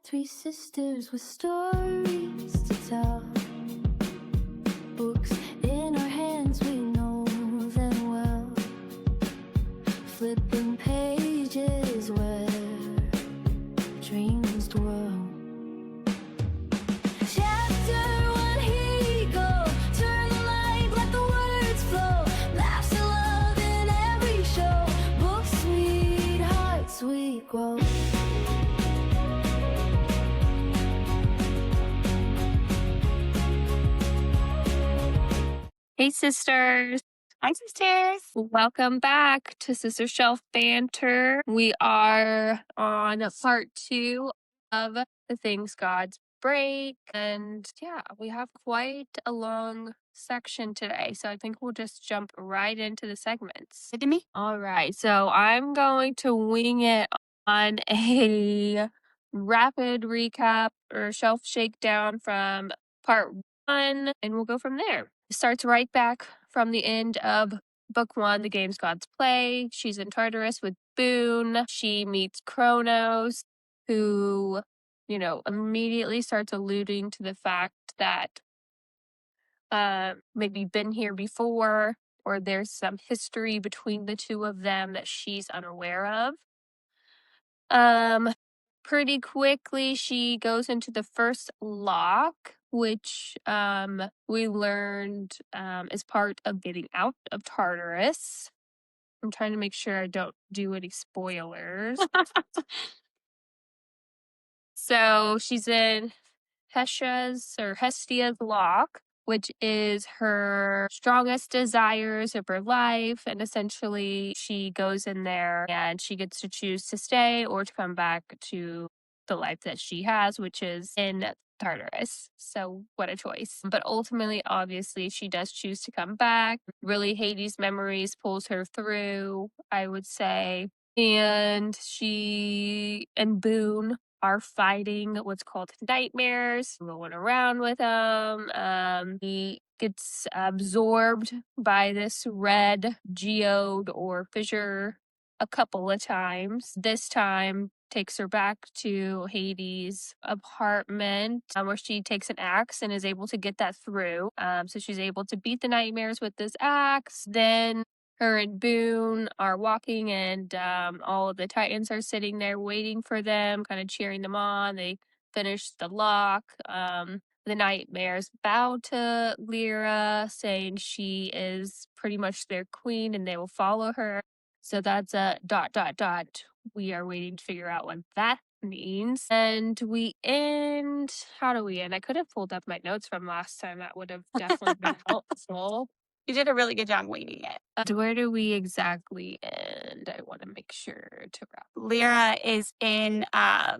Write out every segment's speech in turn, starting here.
Three sisters with stories to tell. Books in our hands, we know them well. Flipping pages where dreams dwell. Chapter one, here you go. Turn the light, let the words flow. Laughs and love in every show. Books, sweethearts, we grow. Hey, sisters. Hi, sisters. Welcome back to Sister Shelf Banter. We are on part 2 of the Things Gods Break. And yeah, we have quite a long section today. So I think we'll just jump right into the segments. Good to me. All right. So I'm going to wing it on a rapid recap or shelf shakedown from part 1, and we'll go from there. It starts right back from the end of book 1, The Games Gods Play. She's in Tartarus with Boone. She meets Kronos, who, immediately starts alluding to the fact that maybe been here before, or there's some history between the two of them that she's unaware of. Pretty quickly, she goes into the first lock, which we learned is part of getting out of Tartarus. I'm trying to make sure I don't do any spoilers. So she's in Hestia's lock, which is her strongest desires of her life. And essentially, she goes in there and she gets to choose to stay or to come back to the life that she has, which is in Tartarus. So, what a choice. But ultimately, obviously, she does choose to come back. Really, Hades' memories pulls her through, I would say. And she and Boone are fighting what's called nightmares, rolling around with him. He gets absorbed by this red geode or fissure a couple of times. This time takes her back to Hades' apartment, where she takes an axe and is able to get that through. So she's able to beat the nightmares with this axe. Then her and Boone are walking, and all of the Titans are sitting there waiting for them, kind of cheering them on. They finish the lock. The nightmares bow to Lyra, saying she is pretty much their queen and they will follow her. So that's a ... We are waiting to figure out what that means. And we end. How do we end? I could have pulled up my notes from last time. That would have definitely been helpful. You did a really good job winging it. Where do we exactly end? I want to make sure to wrap. Lyra is in a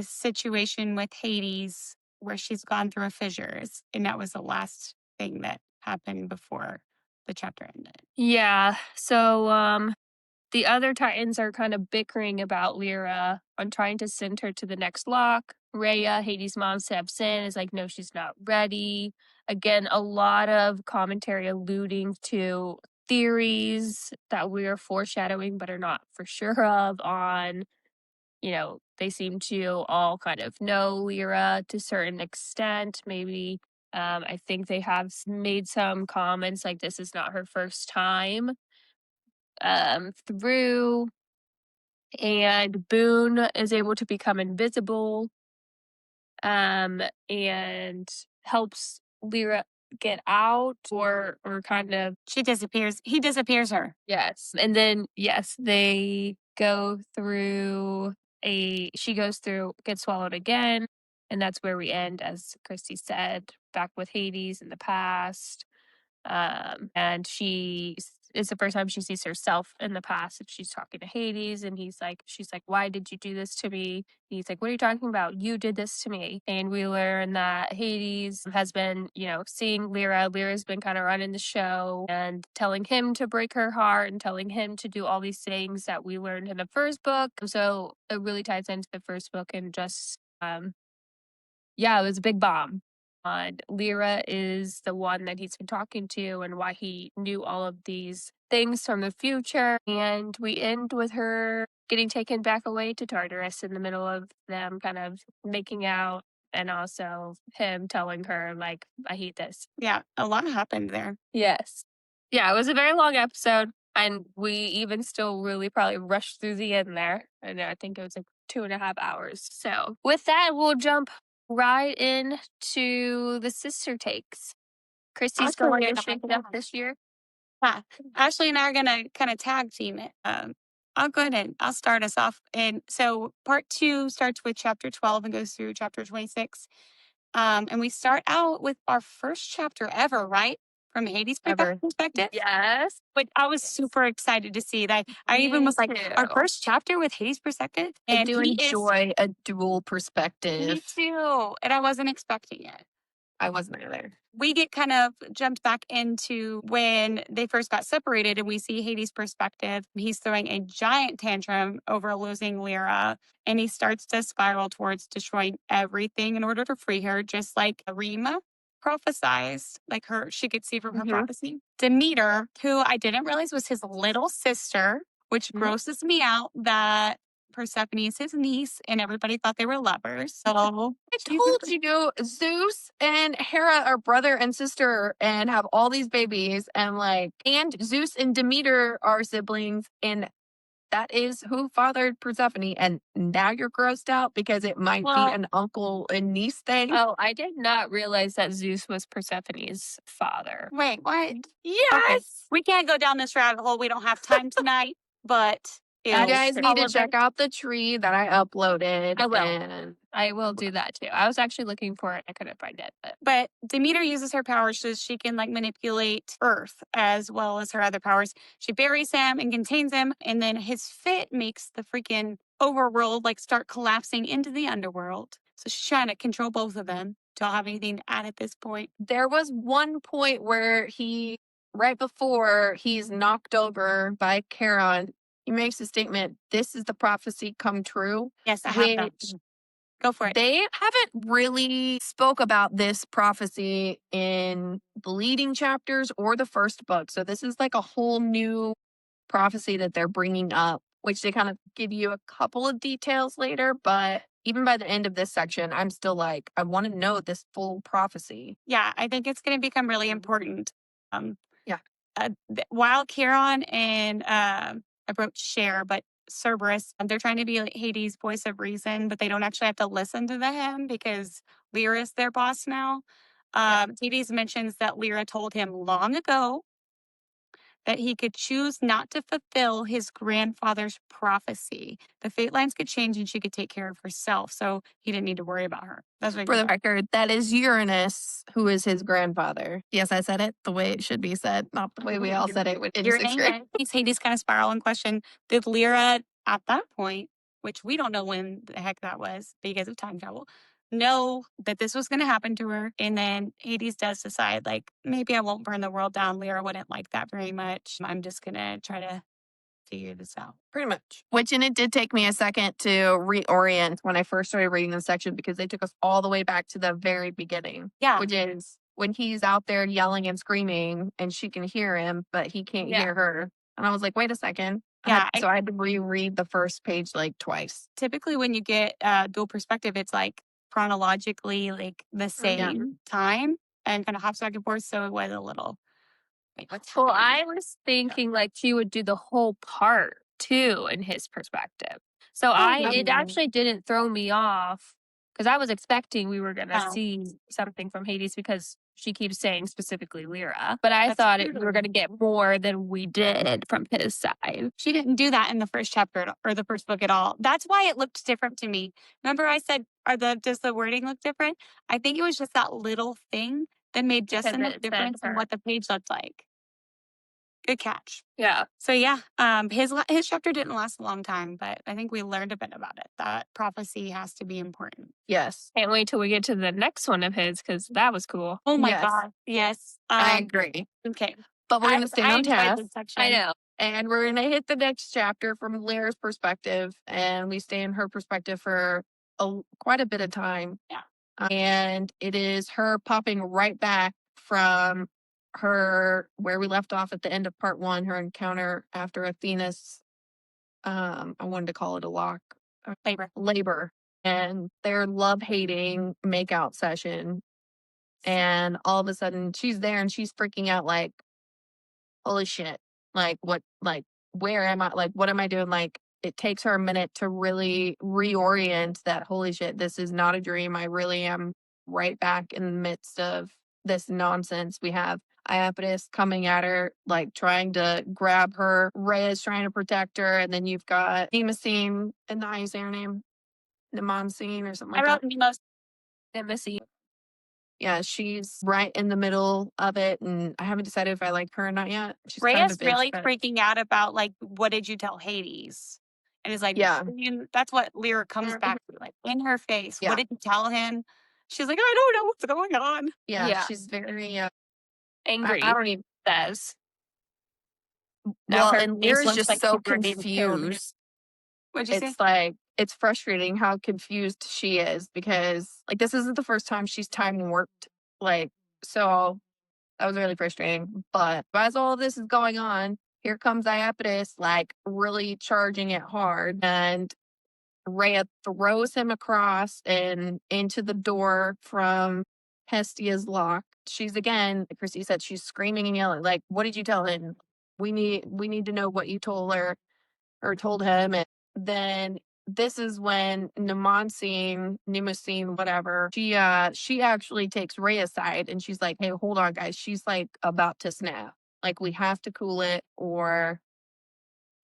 situation with Hades where she's gone through fissures, and that was the last thing that happened before the chapter ended. Yeah. So the other Titans are kind of bickering about Lyra on trying to send her to the next lock. Rhea, Hades' mom, steps in, is like, no, she's not ready. Again, a lot of commentary alluding to theories that we are foreshadowing but are not for sure of on, they seem to all kind of know Lyra to a certain extent. Maybe I think they have made some comments like this is not her first time through, and Boone is able to become invisible and helps Lyra get out, or kind of She disappears. He disappears her. yes. And then they go through she goes through, gets swallowed again, and that's where we end, as Christy said, back with Hades in the past. And it's the first time she sees herself in the past, and she's talking to Hades, and she's like, why did you do this to me? And he's like, what are you talking about? You did this to me. And we learn that Hades has been, seeing Lyra. Lyra's been kind of running the show and telling him to break her heart and telling him to do all these things that we learned in the first book. So it really ties into the first book, and just, it was a big bomb. Lyra is the one that he's been talking to, and why he knew all of these things from the future. And we end with her getting taken back away to Tartarus in the middle of them kind of making out, and also him telling her, like, I hate this. Yeah, a lot happened there. Yes. Yeah, it was a very long episode, and we even still really probably rushed through the end there. And I think it was like 2.5 hours. So with that, we'll jump right into the sister takes. Christy's going to shake it up this year. Yeah. Ashley and I are gonna kind of tag team it. I'll go ahead and I'll start us off. And so part 2 starts with chapter 12 and goes through chapter 26. And we start out with our first chapter ever, right? From Hades' Ever. perspective. Yes. But I was super excited to see that. I even Me was like, our too. first chapter with Hades' perspective. I And do he enjoy a dual is, me perspective. too. And I wasn't expecting it. I wasn't either. We get kind of jumped back into when they first got separated, and we see Hades' perspective. He's throwing a giant tantrum over losing Lyra, and he starts to spiral towards destroying everything in order to free her, just like Rima prophesized, like she could see from her prophecy. Demeter, who I didn't realize was his little sister, which grosses me out that Persephone is his niece, and everybody thought they were lovers. So I told you, Zeus and Hera are brother and sister and have all these babies, and Zeus and Demeter are siblings, and that is who fathered Persephone. And now you're grossed out because it might be an uncle and niece thing. Oh, I did not realize that Zeus was Persephone's father. Wait, what? Yes. Okay. We can't go down this rabbit hole. We don't have time tonight. But You guys need to check out the tree that I uploaded. I will. And I will do that too. I was actually looking for it. I couldn't find it. But Demeter uses her powers so she can manipulate Earth as well as her other powers. She buries him and contains him, and then his fit makes the freaking overworld start collapsing into the underworld. So she's trying to control both of them. Do y'all have anything to add at this point? there was one point where right before he's knocked over by Charon, he makes a statement, this is the prophecy come true. Yes, I have that. Go for it. They haven't really spoke about this prophecy in the leading chapters or the first book. So this is like a whole new prophecy that they're bringing up, which they kind of give you a couple of details later. But even by the end of this section, I'm still like, I want to know this full prophecy. Yeah, I think it's going to become really important. Yeah. While Charon and I wrote Cher, but Cerberus, they're trying to be Hades' voice of reason, but they don't actually have to listen to him because Lyra is their boss now. Hades mentions that Lyra told him long ago that he could choose not to fulfill his grandfather's prophecy. The fate lines could change and she could take care of herself, so he didn't need to worry about her. That's what For the record, that is Uranus, who is his grandfather. Yes, I said it the way it should be said, not the way we all said it in sixth grade. Hades kind of spiral in question. Did Lyra at that point, which we don't know when the heck that was because of time travel, know that this was going to happen to her? And then Hades does decide, maybe I won't burn the world down. Lyra wouldn't like that very much. I'm just going to try to figure this out. Pretty much. And it did take me a second to reorient when I first started reading this section because they took us all the way back to the very beginning. Yeah. Which is when he's out there yelling and screaming and she can hear him, but he can't hear her. And I was like, wait a second. Yeah. So I had to reread the first page twice. Typically when you get dual perspective, it's chronologically the same time and kind of hops back and forth. So it was a little. Wait, what's Well, happening? I was thinking she would do the whole part too in his perspective. So it actually didn't throw me off because I was expecting we were going to see something from Hades because she keeps saying specifically Lyra. But I thought we were going to get more than we did from his side. She didn't do that in the first chapter or the first book at all. That's why it looked different to me. Remember I said, does the wording look different? I think it was just that little thing that made Justin look different from what the page looked like. Good catch. Yeah. So yeah, his chapter didn't last a long time, but I think we learned a bit about it. That prophecy has to be important. Yes. Can't wait till we get to the next one of his because that was cool. Oh my God. Yes. I agree. Okay. But we're going to stay on task. I know. And we're going to hit the next chapter from Lyra's perspective. And we stay in her perspective for quite a bit of time. Yeah. And it is her popping right back from her, where we left off at the end of part 1, her encounter after Athena's I wanted to call it a lock, Labor. labor, and their love-hating makeout session. And all of a sudden she's there and she's freaking out like, holy shit. Where am I? Like, what am I doing? Like, it takes her a minute to really reorient that, holy shit, this is not a dream. I really am right back in the midst of this nonsense. We have Iapetus coming at her, like trying to grab her. Rhea's trying to protect her. And then you've got Nemocene, and how you say her name? Nemonsine or something I like that. wrote Nemo's. Nemesis. Yeah, she's right in the middle of it, and I haven't decided if I like her or not yet. She's kind Rhea's of a bitch, really but freaking out about like, what did you tell Hades? And it's like, yeah, that's what Lyra comes back to, like in her face. yeah, What did you tell him? She's like, I don't know what's going on. yeah. Yeah. She's very. Angry. I don't even. Says. Now Well, her and face Lyra's looks just like so she's ready to kill me. confused. What'd you say? It's like it's frustrating how confused she is because like this isn't the first time she's time warped. Like so, that was really frustrating. But as all of this is going on, here comes Iapetus, like really charging it hard, and Rhea throws him across and into the door from Hestia's lock. She's again, Christy said, she's screaming and yelling, like, what did you tell him? We need to know what you told her or told him. And then this is when Nemocene, whatever, she actually takes Rhea aside and she's like, hey, hold on, guys. She's like about to snap. Like, we have to cool it or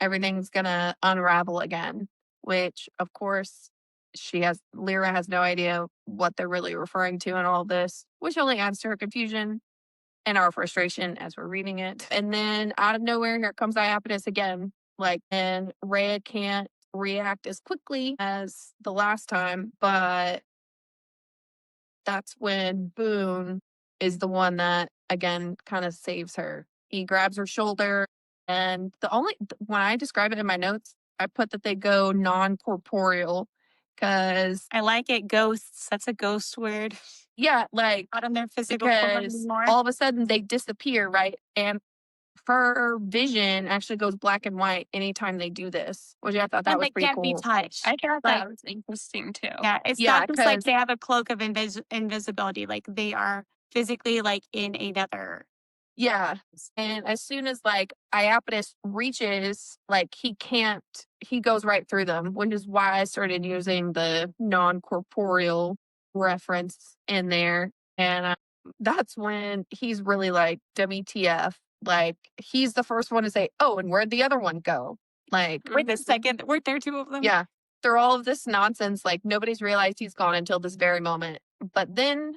everything's gonna unravel again, which of course Lyra has no idea what they're really referring to in all this, which only adds to her confusion and our frustration as we're reading it. And then out of nowhere, here comes Iapetus again. Like, and Rhea can't react as quickly as the last time, but that's when Boone is the one that again kind of saves her. He grabs her shoulder, and when I describe it in my notes, I put that they go non-corporeal because I like it. Ghosts. That's a ghost word. yeah, like Not in their physical form because anymore. all of a sudden they disappear, right? And her vision actually goes black and white anytime they do this, which I thought that And was they pretty can't be cool. touched. I thought Like, that was interesting too. Yeah, it's yeah, not just like because they have a cloak of invisibility. Like they are physically like in another. yeah. And as soon as like Iapetus reaches, like he goes right through them, which is why I started using the non-corporeal reference in there. And that's when he's really like, WTF. Like, he's the first one to say, oh, and where'd the other one go? Like, Wait a second. Weren't there two of them? yeah, through all of this nonsense, like nobody's realized he's gone until this very moment. But then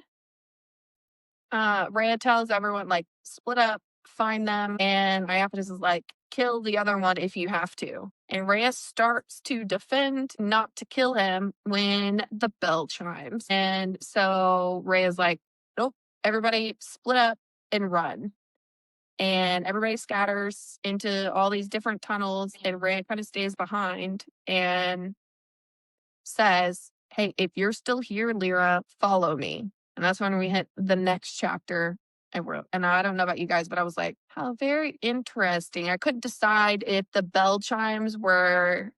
Rhea tells everyone, like, split up, find them, and Iapetus is like, kill the other one if you have to. And Rhea starts to defend not to kill him when the bell chimes. And so Rhea's like, nope, everybody split up and run. And everybody scatters into all these different tunnels, and Rhea kind of stays behind and says, hey, if you're still here, Lyra, follow me. And that's when we hit the next chapter. And I don't know about you guys, but I was like, how very interesting. I couldn't decide if the bell chimes were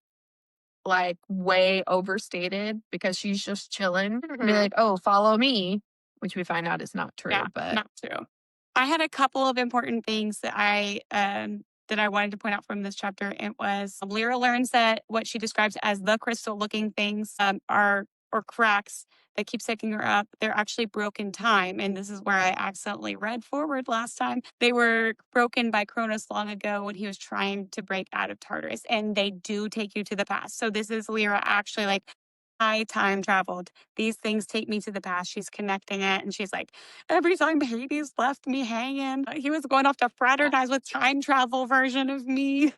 like way overstated because she's just chilling. Be like, oh, follow me, which we find out is not true. Yeah, But not true. I had a couple of important things that I wanted to point out from this chapter. It was Lyra learns that what she describes as the crystal-looking things are or cracks that keep sticking her up. They're actually broken time, and this is where I accidentally read forward last time. They were broken by Cronus long ago when he was trying to break out of Tartarus, and they do take you to the past. So this is Lyra actually like, I time traveled. These things take me to the past. She's connecting it, and she's like, every time Hades left me hanging, he was going off to fraternize with time travel version of me.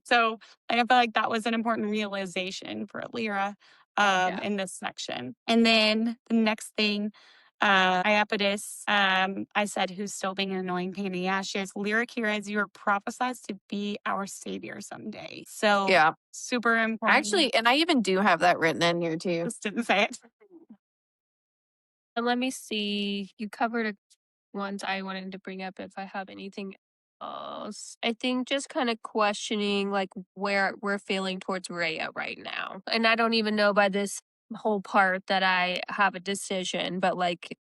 So I feel like that was an important realization for Lyra in this section. And then the next thing, Iapetus, I said, who's still being an annoying pain in the ass. She has Lyra here as you were prophesied to be our savior someday. So yeah, super important. actually, and I even do have that written in here too. Just didn't say it. And let me see. You covered ones I wanted to bring up if I have anything I think just kind of questioning like where we're feeling towards Rhea right now. And I don't even know by this whole part that I have a decision, but like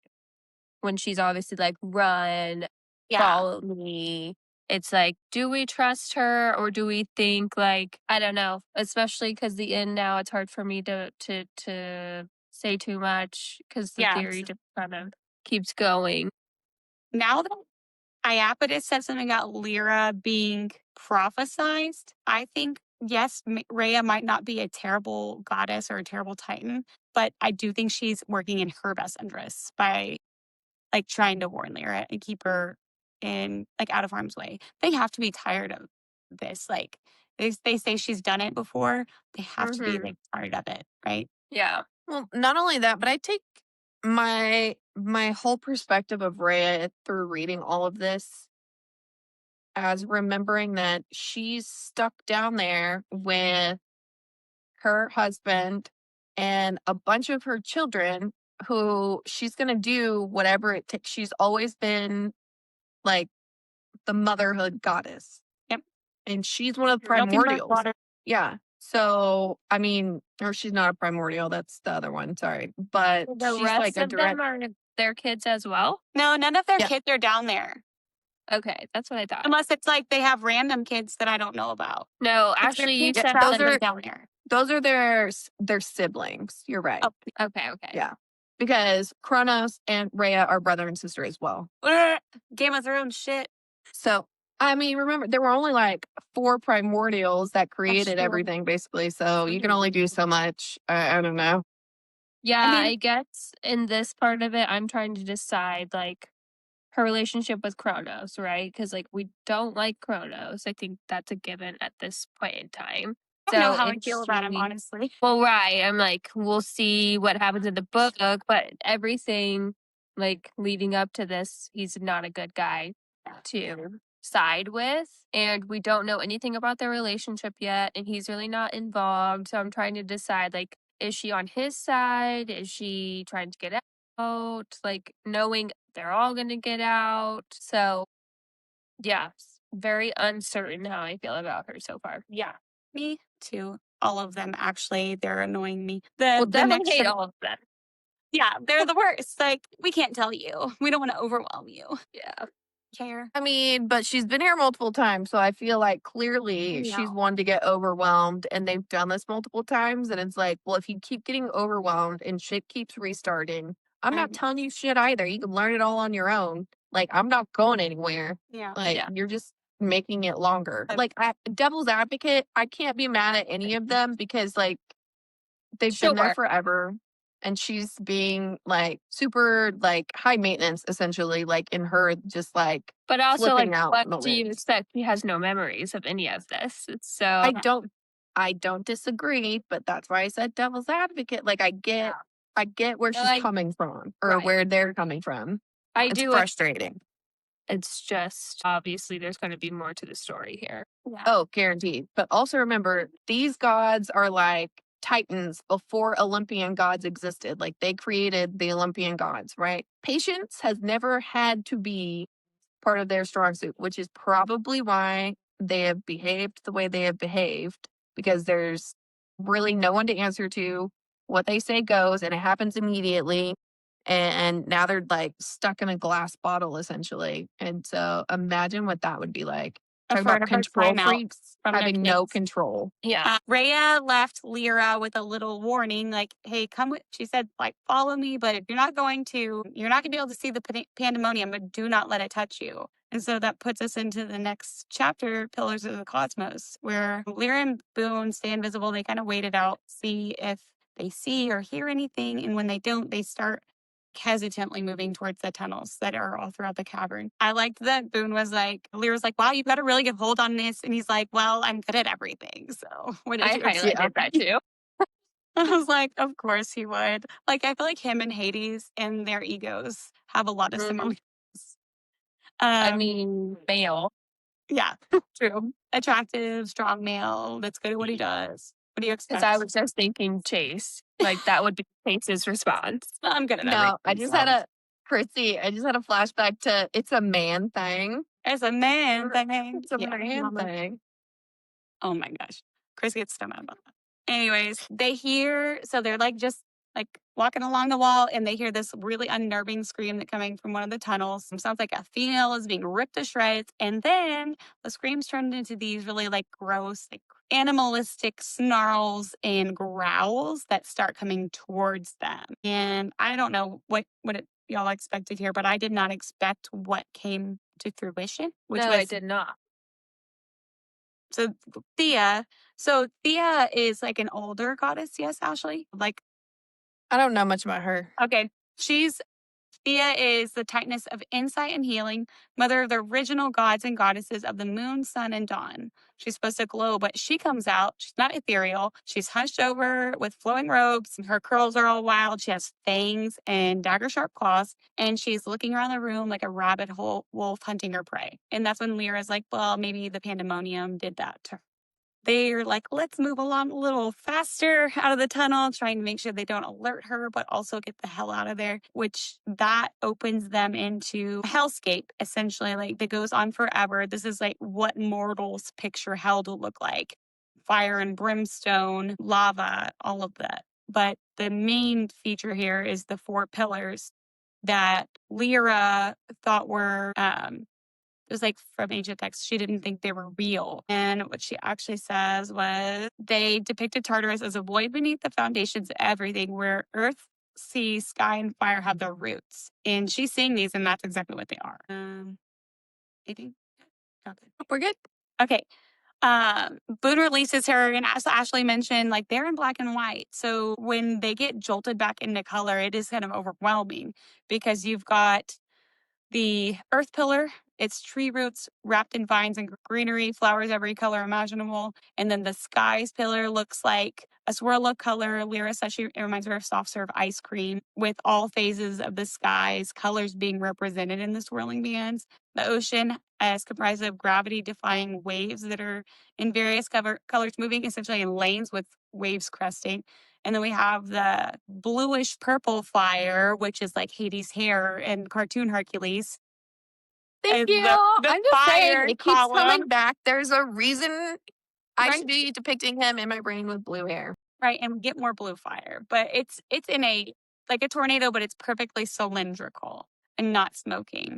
when she's obviously like, run, Yeah. follow me. It's like, do we trust her or do we think like, I don't know, especially because the end now, it's hard for me to say too much because the theory Yes. just kind of keeps going. Now that Iapetus said something about Lyra being prophesized, I think, yes, Rhea might not be a terrible goddess or a terrible titan, but I do think she's working in her best interests by like trying to warn Lyra and keep her in like out of harm's way. They have to be tired of this. Like they say she's done it before. They have to be Mhm. like tired of it, right? Yeah. Well, not only that, but I take my whole perspective of Rhea through reading all of this as remembering that she's stuck down there with her husband and a bunch of her children who she's going to do whatever it takes. She's always been like the motherhood goddess. Yep. And she's one of the Nothing but primordials. water. Yeah. So, I mean, or she's not a primordial. That's the other one. Sorry. But The she's like rest a of them direct. are their kids as well? No, none of their Yeah. kids are down there. Okay, that's what I thought. Unless it's like they have random kids that I don't know about. No, It's their actually, you kids said that those live are- down there. Those are their siblings. You're right. Oh. okay. Yeah. Because Kronos and Rhea are brother and sister as well. Game of Thrones shit. So, I mean, remember, there were only like 4 primordials that created true. everything, basically. So, you can only do so much. I don't know. Yeah, I mean- I guess in this part of it, I'm trying to decide like her relationship with Kronos, right? Because like we don't like Kronos. I think that's a given at this point in time. I don't know So how I if feel about him, she- honestly. Well, right. I'm like, we'll see what happens in the book, but everything like leading up to this, he's not a good guy to side with. And we don't know anything about their relationship yet, and he's really not involved. So I'm trying to decide like, is she on his side? Is she trying to get out? Like knowing they're all gonna get out. So yeah, very uncertain how I feel about her so far. Yeah. Me too. All of them, actually. They're annoying me. Well, The definitely next hate all of them. Yeah, they're the worst. Like, we can't tell you. We don't want to overwhelm you. Yeah. Care. I mean, but she's been here multiple times. So, I feel like clearly she's No. one to get overwhelmed. And they've done this multiple times. And it's like, well, if you keep getting overwhelmed and shit keeps restarting, I'm not Right. telling you shit either. You can learn it all on your own. Like, I'm not going anywhere. Yeah. Like, Yeah. you're just making it longer. I- Like, devil's advocate, I can't be mad at any of them because, like, they've been there Sure. forever. And she's being like super like high maintenance essentially, like in her just like But also, flipping like, out what do you moments. expect? He has no memories of any of this. So I don't disagree, but that's why I said devil's advocate. Like I get where she's I- coming from or right. where they're coming from. I It's do. frustrating. It's just obviously there's going to be more to the story here. Yeah. Oh, guaranteed. But also remember, these gods are like titans before Olympian gods existed. Like they created the Olympian gods, right? Patience has never had to be part of their strong suit, which is probably why they have behaved the way they have behaved, because there's really no one to answer to. What they say goes, and it happens immediately. And now they're like stuck in a glass bottle essentially. And so imagine what that would be like. Talk about Forever control timeout freaks from their having no kids. control. Yeah. Rhea left Lyra with a little warning, like, hey, come with, she said, like, follow me, but if you're not going to, you're not going to be able to see the pandemonium, but do not let it touch you. And so that puts us into the next chapter, Pillars of the Cosmos, where Lyra and Boone stay invisible. They kind of wait it out, see if they see or hear anything. And when they don't, they start hesitantly moving towards the tunnels that are all throughout the cavern. I liked that Boone was like, Lyra's like, wow, you've got a really good hold on this. And he's like, well, I'm good at everything. So what did I you highlighted that too. I was like, of course he would. Like, I feel like him and Hades and their egos have a lot of Mhm. similarities. I mean, male. Yeah, true. Attractive, strong male that's good at what he does. What do you expect? Because I was just thinking Chase. Like that would be Chase's response. I'm good at No, I everything, just so. had a Chrissy, I just had a flashback to It's a Man Thing. It's a man thing. It's a Yeah, man mama. thing. Oh my gosh. Chris gets so mad about that. Anyways, they hear, so they're like just like walking along the wall and they hear this really unnerving scream that coming from one of the tunnels. It sounds like a female is being ripped to shreds. And then the screams turned into these really like gross, like animalistic snarls and growls that start coming towards them. And I don't know y'all expected here, but I did not expect what came to fruition, which No, I was did not. so Thea. So Thea is like an older goddess, yes, Ashley? Like, I don't know much about her. okay, Thea is the tightness of insight and healing, mother of the original gods and goddesses of the moon, sun, and dawn. She's supposed to glow, but she comes out. She's not ethereal. She's hunched over with flowing robes. Her curls are all wild. She has fangs and dagger sharp claws, and she's looking around the room like a rabbit hole wolf hunting her prey. And that's when Lyra's like, well, maybe the pandemonium did that to her. They're like, let's move along a little faster out of the tunnel, trying to make sure they don't alert her, but also get the hell out of there, which that opens them into a hellscape, essentially, like that goes on forever. This is like what mortals picture hell to look like: fire and brimstone, lava, all of that. But the main feature here is the 4 pillars that Lyra thought were it was like from ancient texts, she didn't think they were real. And what she actually says was they depicted Tartarus as a void beneath the foundations of everything, where earth, sea, sky, and fire have their roots. And she's seeing these, and that's exactly what they are. Anything? Okay. We're good. Okay. Boone releases her, and as Ashley mentioned, like they're in black and white. So when they get jolted back into color, it is kind of overwhelming because you've got the earth pillar, its tree roots wrapped in vines and greenery, flowers every color imaginable. And then the skies pillar looks like a swirl of color. Lyra says it reminds her of soft serve ice cream with all phases of the skies, colors being represented in the swirling bands. The ocean is comprised of gravity defying waves that are in various colors moving essentially in lanes with waves cresting. And then we have the bluish purple fire, which is like Hades' hair and cartoon Hercules. Thank And you. the I'm just saying, fire it keeps column. coming back. There's a reason I Right. should be depicting him in my brain with blue hair. Right, and we get more blue fire. But it's in a like a tornado, but it's perfectly cylindrical and not smoking.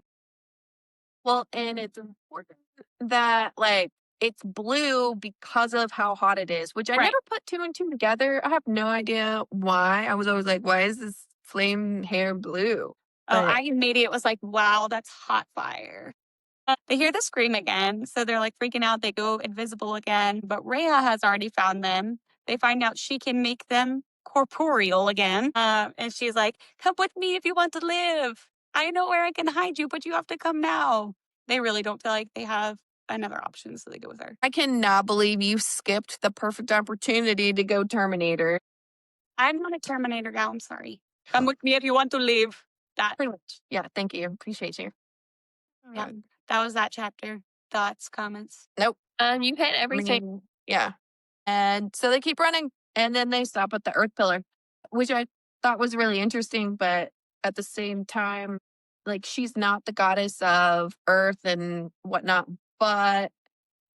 Well, and it's important that like it's blue because of how hot it is, which I Right. never put 2 and 2 together. I have no idea why. I was always like, why is this flame hair blue? Oh, But I immediately was like, wow, that's hot fire. They hear the scream again, so they're like freaking out. They go invisible again, but Rhea has already found them. They find out she can make them corporeal again. And she's like, come with me if you want to live. I know where I can hide you, but you have to come now. They really don't feel like they have another option, so they go with her. I cannot believe you skipped the perfect opportunity to go Terminator. I'm not a Terminator gal, I'm sorry. Come with me if you want to live. That, Pretty much. Yeah, thank you. Appreciate you. yeah, that was that chapter. Thoughts, comments? Nope. You hit everything. Yeah. And so they keep running and then they stop at the earth pillar, which I thought was really interesting. But at the same time, like she's not the goddess of earth and whatnot. But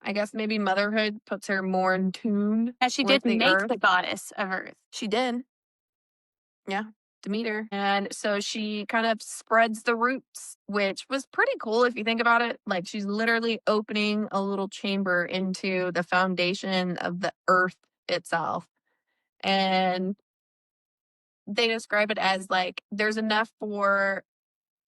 I guess maybe motherhood puts her more in tune. And she with did the make earth. the goddess of earth. She did. Yeah. Demeter. And so she kind of spreads the roots, which was pretty cool if you think about it. Like she's literally opening a little chamber into the foundation of the earth itself. And they describe it as like there's enough for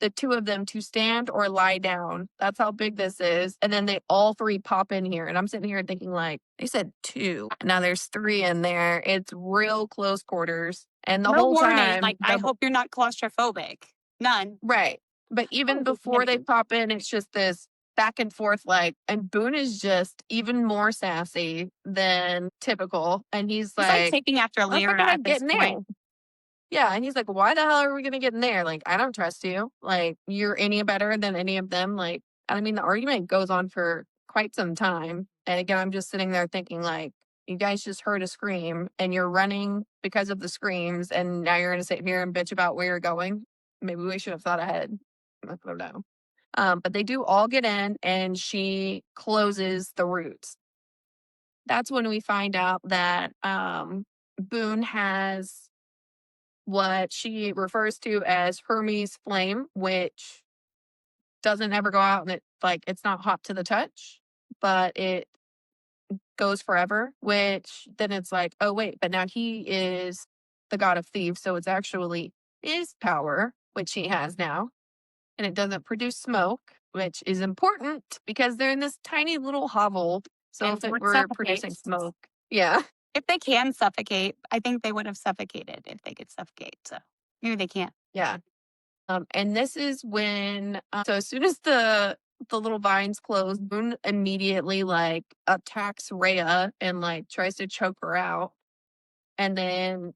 the 2 of them to stand or lie down. That's how big this is. And then they all 3 pop in here. And I'm sitting here thinking, like, they said 2. Now there's 3 in there. It's real close quarters. And the No whole warning. time, Like, I hope you're not claustrophobic. None. right. But even Oh, before they kidding. pop in, it's just this back and forth, like, and Boone is just even more sassy than typical. And he's He's like taking after "How the fuck Lyra am I at this getting there?" point. Yeah, and he's like, "Why the hell are we gonna get in there? Like, I don't trust you. Like, you're any better than any of them." Like, I mean, the argument goes on for quite some time. And again, I'm just sitting there thinking, like, you guys just heard a scream and you're running because of the screams, and now you're gonna sit here and bitch about where you're going. Maybe we should have thought ahead. I don't know. But they do all get in, and she closes the roots. That's when we find out that Boone has what she refers to as Hermes flame, which doesn't ever go out, and it's not hot to the touch, but it goes forever, which then it's like, oh wait, but now he is the god of thieves, so it's actually his power, which he has now, and it doesn't produce smoke, which is important because they're in this tiny little hovel. So And if it would were producing suffocate. smoke, yeah. If they can suffocate, I think they would have suffocated if they could suffocate. So maybe they can't. Yeah. And this is when, so as soon as the little vines close, Boone immediately attacks Rhea and tries to choke her out. And then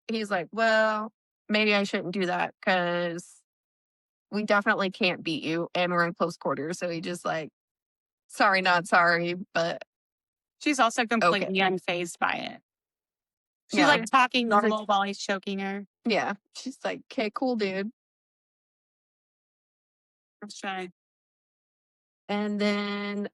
he's like, well, maybe I shouldn't do that because we definitely can't beat you and we're in close quarters. So he just sorry, not sorry, but She's also completely okay. unfazed by it. She's Yeah. talking He's like, normal while he's choking her. yeah. She's like, okay, cool, dude. Let's try. And then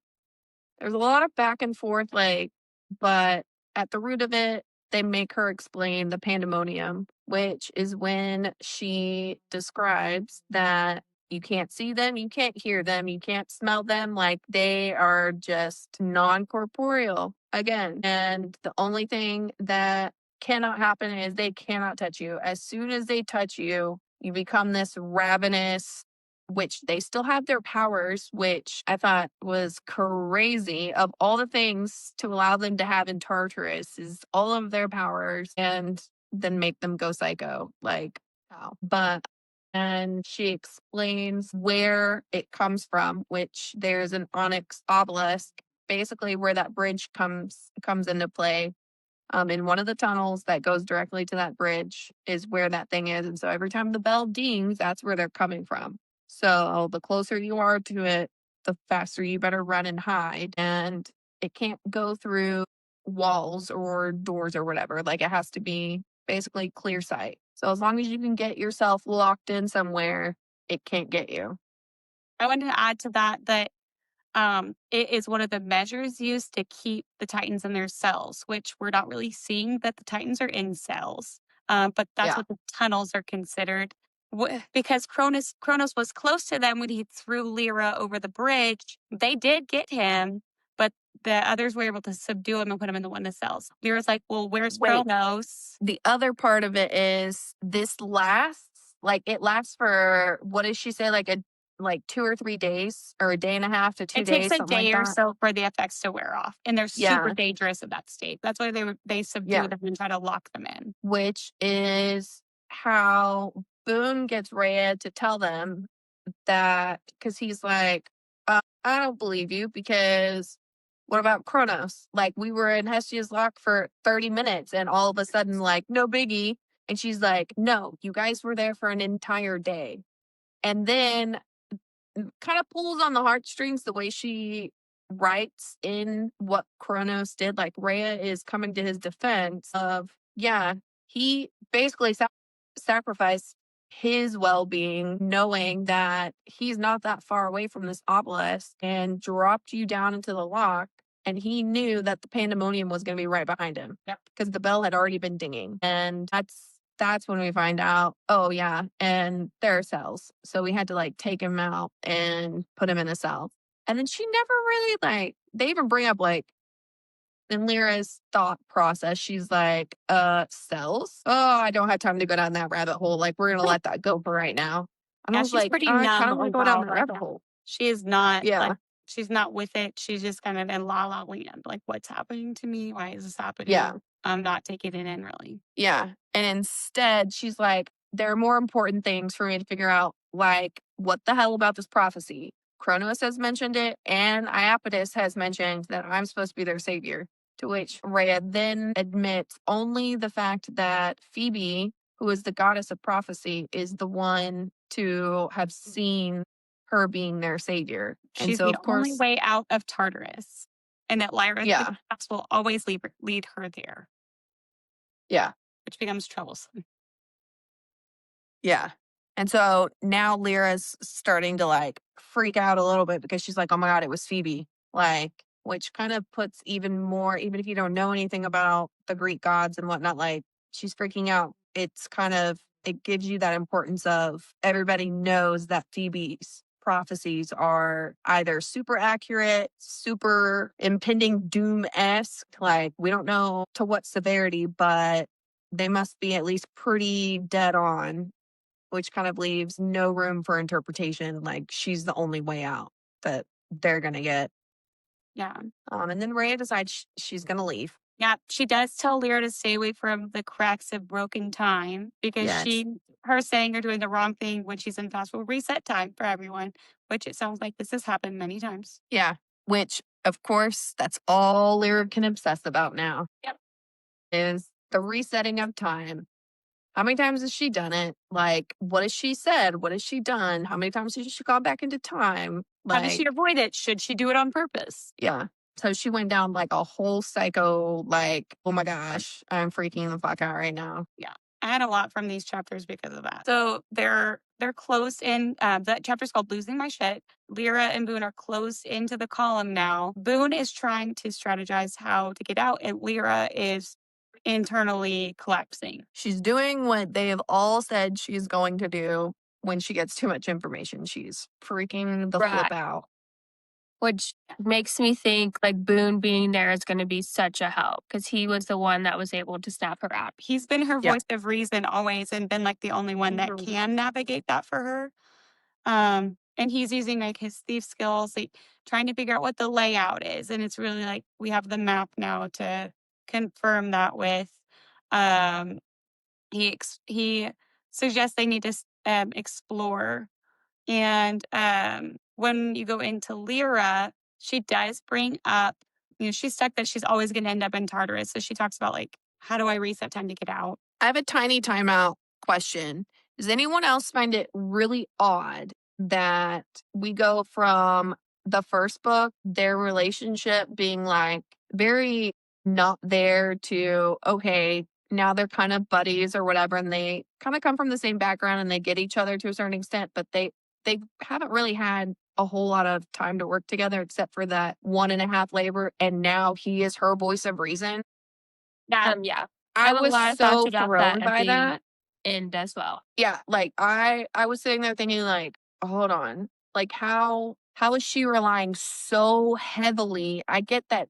there's a lot of back and forth, but at the root of it, they make her explain the pandemonium, which is when she describes that you can't see them, you can't hear them, you can't smell them. They are just non corporeal again. And the only thing that cannot happen is they cannot touch you. As soon as they touch you, you become this ravenous, which they still have their powers, which I thought was crazy. Of all the things to allow them to have in Tartarus is all of their powers and then make them go psycho. Wow. But and she explains where it comes from, which there's an onyx obelisk, basically where that bridge comes into play. In one of the tunnels that goes directly to that bridge is where that thing is. And so every time the bell dings, that's where they're coming from. So the closer you are to it, the faster you better run and hide. And it can't go through walls or doors or whatever. It has to be basically clear sight. So as long as you can get yourself locked in somewhere, it can't get you. I wanted to add to that it is one of the measures used to keep the Titans in their cells, which we're not really seeing that the Titans are in cells. But that's Yeah. what the tunnels are considered. Because Kronos was close to them when he threw Lyra over the bridge. They did get him, but the others were able to subdue him and put him in one of the cells. Lyra's like, well, where's Wait. Kronos? The other part of it is this lasts, it lasts for, what does she say, 2 or 3 days or a day and a half to 2 It days, takes a something like day or that. so for the effects to wear off, and they're super Yeah. dangerous at that state. That's why they subdue Yeah. them and try to lock them in. Which is how Boone gets Rhea to tell them that, because he's like, I don't believe you, because what about Kronos? We were in Hestia's Lock for 30 minutes and all of a sudden, no biggie. And she's like, no, you guys were there for an entire day. And then kind of pulls on the heartstrings the way she writes in what Kronos did. Rhea is coming to his defense of, yeah, he basically sacrificed his well-being knowing that he's not that far away from this obelisk and dropped you down into the lock, and he knew that the pandemonium was going to be right behind him. Yep. Because the bell had already been dinging. And that's when we find out, oh yeah, and there are cells. So we had to take him out and put him in a cell. And then she never really they even bring up in Lyra's thought process, she's like, cells? Oh, I don't have time to go down that rabbit hole. We're gonna let that go for right now. And I Yeah, was she's like, pretty I numb kind of want to go down about that rabbit hole. She is not Yeah. she's not with it. She's just kind of in la la land. What's happening to me? Why is this happening? Yeah. I'm not taking it in really. Yeah. And instead, she's like, there are more important things for me to figure out, what the hell about this prophecy? Kronos has mentioned it, and Iapetus has mentioned that I'm supposed to be their savior. To which Rhea then admits only the fact that Phoebe, who is the goddess of prophecy, is the one to have seen her being their savior. And She's so, the of course, only way out of Tartarus, and that Lyra yeah, will always lead her there, yeah, which becomes troublesome. yeah. And so now Lyra's starting to like freak out a little bit because she's like, oh my God, it was Phoebe. Like, which kind of puts even more, even if you don't know anything about the Greek gods and whatnot, like she's freaking out. It's kind of, it gives you that importance of everybody knows that Phoebe's prophecies are either super accurate, super impending doom esque. Like, we don't know to what severity, but they must be at least pretty dead on, which kind of leaves no room for interpretation. Like, she's the only way out that they're going to get. Yeah. And then Rhea decides she's going to leave. Yeah. She does tell Lyra to stay away from the cracks of broken time because Yes. her saying you're doing the wrong thing when she's in fast will reset time for everyone, which it sounds like this has happened many times. Yeah. Which, of course, that's all Lyra can obsess about now. Yep. Is the resetting of time. How many times has she done it? Like, what has she said? What has she done? How many times has she gone back into time? How does she Like, avoid it? Should she do it on purpose? yeah. So she went down like a whole psycho, like, oh my gosh, I'm freaking the fuck out right now. Yeah. I had a lot from these chapters because of that. So they're close in. That chapter's called "Losing My Shit." Lyra and Boone are close into the column now. Boone is trying to strategize how to get out, and Lyra is internally collapsing. She's doing what they have all said she's going to do when she gets too much information. She's freaking the flip Right. out. Which makes me think like Boone being there is going to be such a help because he was the one that was able to snap her out. He's been her Yeah. voice of reason always, and been like the only one that Mhm. can navigate that for her. And he's using like his thief skills, like trying to figure out what the layout is. And it's really like we have the map now to confirm that with. Um, he suggests they need to explore. And when you go into Lyra, she does bring up, she's stuck that she's always going to end up in Tartarus. So she talks about like, how do I reset time to get out? I have a tiny timeout question. Does anyone else find it really odd that we go from the first book, their relationship being like very not there, to, okay, now they're kind of buddies or whatever, and they kind of come from the same background and they get each other to a certain extent, but they haven't really had a whole lot of time to work together except for that 1.5 labor, and now he is her voice of reason. Yeah. I have a was lot of so thoughts about thrown that at by the that. end as well. Yeah, like I was sitting there thinking like, hold on. Like, how is she relying so heavily? I get that,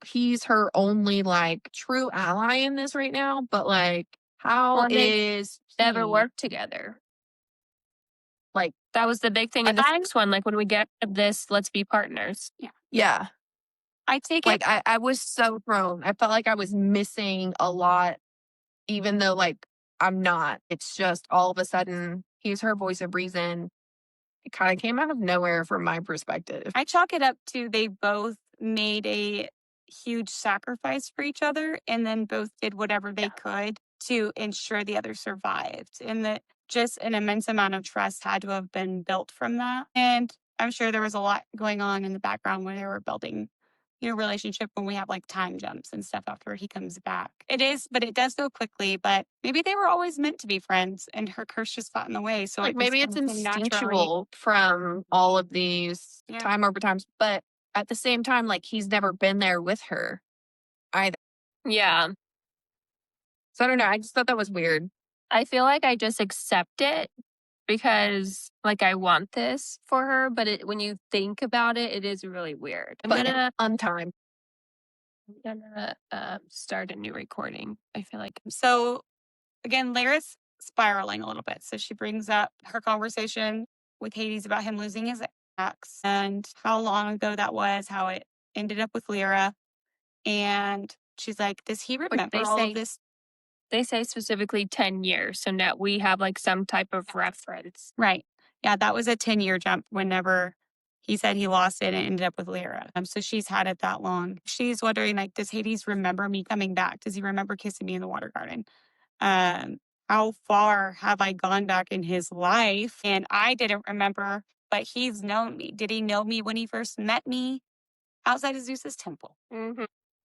he's her only like true ally in this right now, but like, how Well, they is never he, worked together. like, That was the big thing in the first one. Like when we get to this, let's be partners. yeah. I take it. Like I was so thrown. I felt like I was missing a lot, even though like I'm not. It's just all of a sudden he's her voice of reason. It kind of came out of nowhere from my perspective. I chalk it up to they both made a huge sacrifice for each other and then both did whatever they could to ensure the other survived. And that just an immense amount of trust had to have been built from that. And I'm sure there was a lot going on in the background when they were building, relationship when we have like time jumps and stuff after he comes back. It is, but it does go quickly. But maybe they were always meant to be friends and her curse just got in the way. So Like maybe it's instinctual from all of these time over times, but at the same time, like he's never been there with her either. Yeah. So I don't know. I just thought that was weird. I feel like I just accept it because like I want this for her, but when you think about it, it is really weird. I'm gonna start a new recording. I feel like So again, Lyra's spiraling a little bit. So she brings up her conversation with Hades about him losing his axe and how long ago that was, how it ended up with Lyra. And she's like, does he remember all of this? They say specifically 10 years. So now we have like some type of reference. Right. Yeah, that was a 10-year jump whenever he said he lost it and ended up with Lyra. So she's had it that long. She's wondering, like, does Hades remember me coming back? Does he remember kissing me in the water garden? How far have I gone back in his life? And I didn't remember, but he's known me. Did he know me when he first met me outside of Zeus's temple? Mm-hmm.